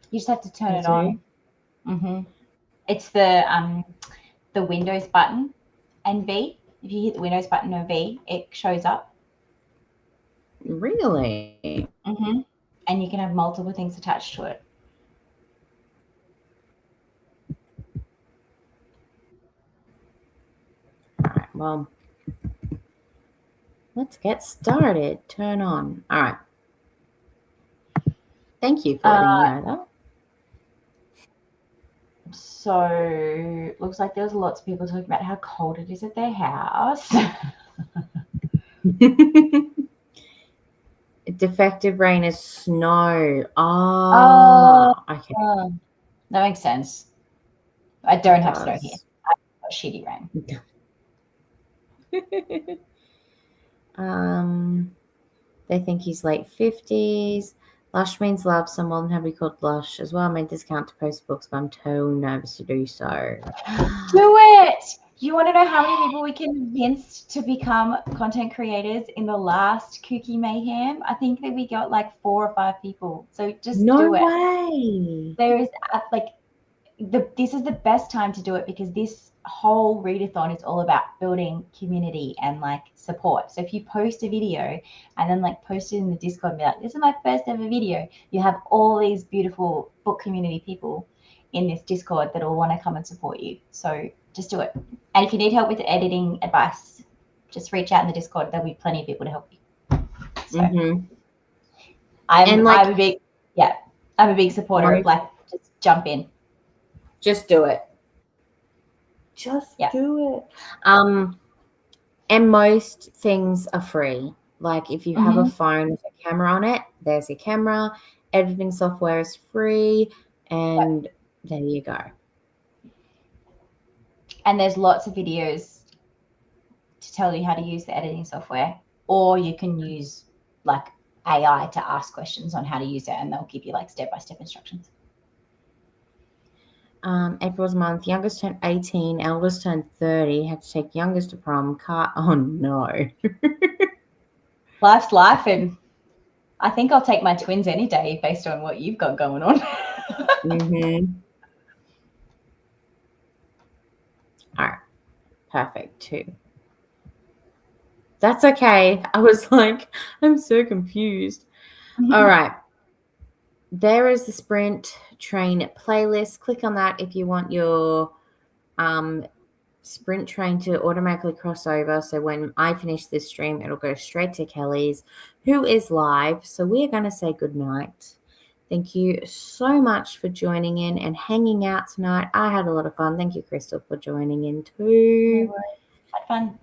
You just have to turn it on. It's the Windows button and V. If you hit the Windows button and V, it shows up. Really? And you can have multiple things attached to it. All right. Well, let's get started. Turn on. All right. Thank you for letting me know that. So looks like there's lots of people talking about how cold it is at their house. Defective rain is snow. Oh, okay. That makes sense. I don't have snow here. I've got shitty rain. They think he's late 50s. Lush means love, so I'm more than happy called Lush as well. I made discount to post books, but I'm too nervous to do so. Do it! You want to know how many people we convinced to become content creators in the last KuKi MAYhem? I think that we got like 4 or 5 people. So just do it. No way. There is this is the best time to do it because this whole readathon is all about building community and like support. So if you post a video and then like post it in the Discord and be like, this is my first ever video, you have all these beautiful book community people in this Discord that will want to come and support you. So just do it. And if you need help with editing advice, just reach out in the Discord. There'll be plenty of people to help you. So I'm a big supporter of like just jump in. Just do it. Just do it. And most things are free. Like if you have a phone with a camera on it, there's your camera. Editing software is free. And there you go. And there's lots of videos to tell you how to use the editing software. Or you can use like AI to ask questions on how to use it and they'll give you like step-by-step instructions. April's month, youngest turned 18, eldest turned 30, had to take youngest to prom. Oh no. Life's life, and I think I'll take my twins any day based on what you've got going on. All right. Perfect. 2. That's okay. I was like, I'm so confused. All right. There is the Sprint Train playlist. Click on that if you want your Sprint Train to automatically cross over. So when I finish this stream, it'll go straight to Kelly's, who is live. So we're going to say goodnight. Thank you so much for joining in and hanging out tonight. I had a lot of fun. Thank you, Crystal, for joining in too. Had fun.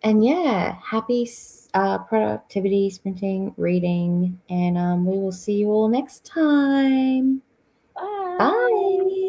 And yeah, happy productivity, sprinting, reading, and we will see you all next time. Bye. Bye.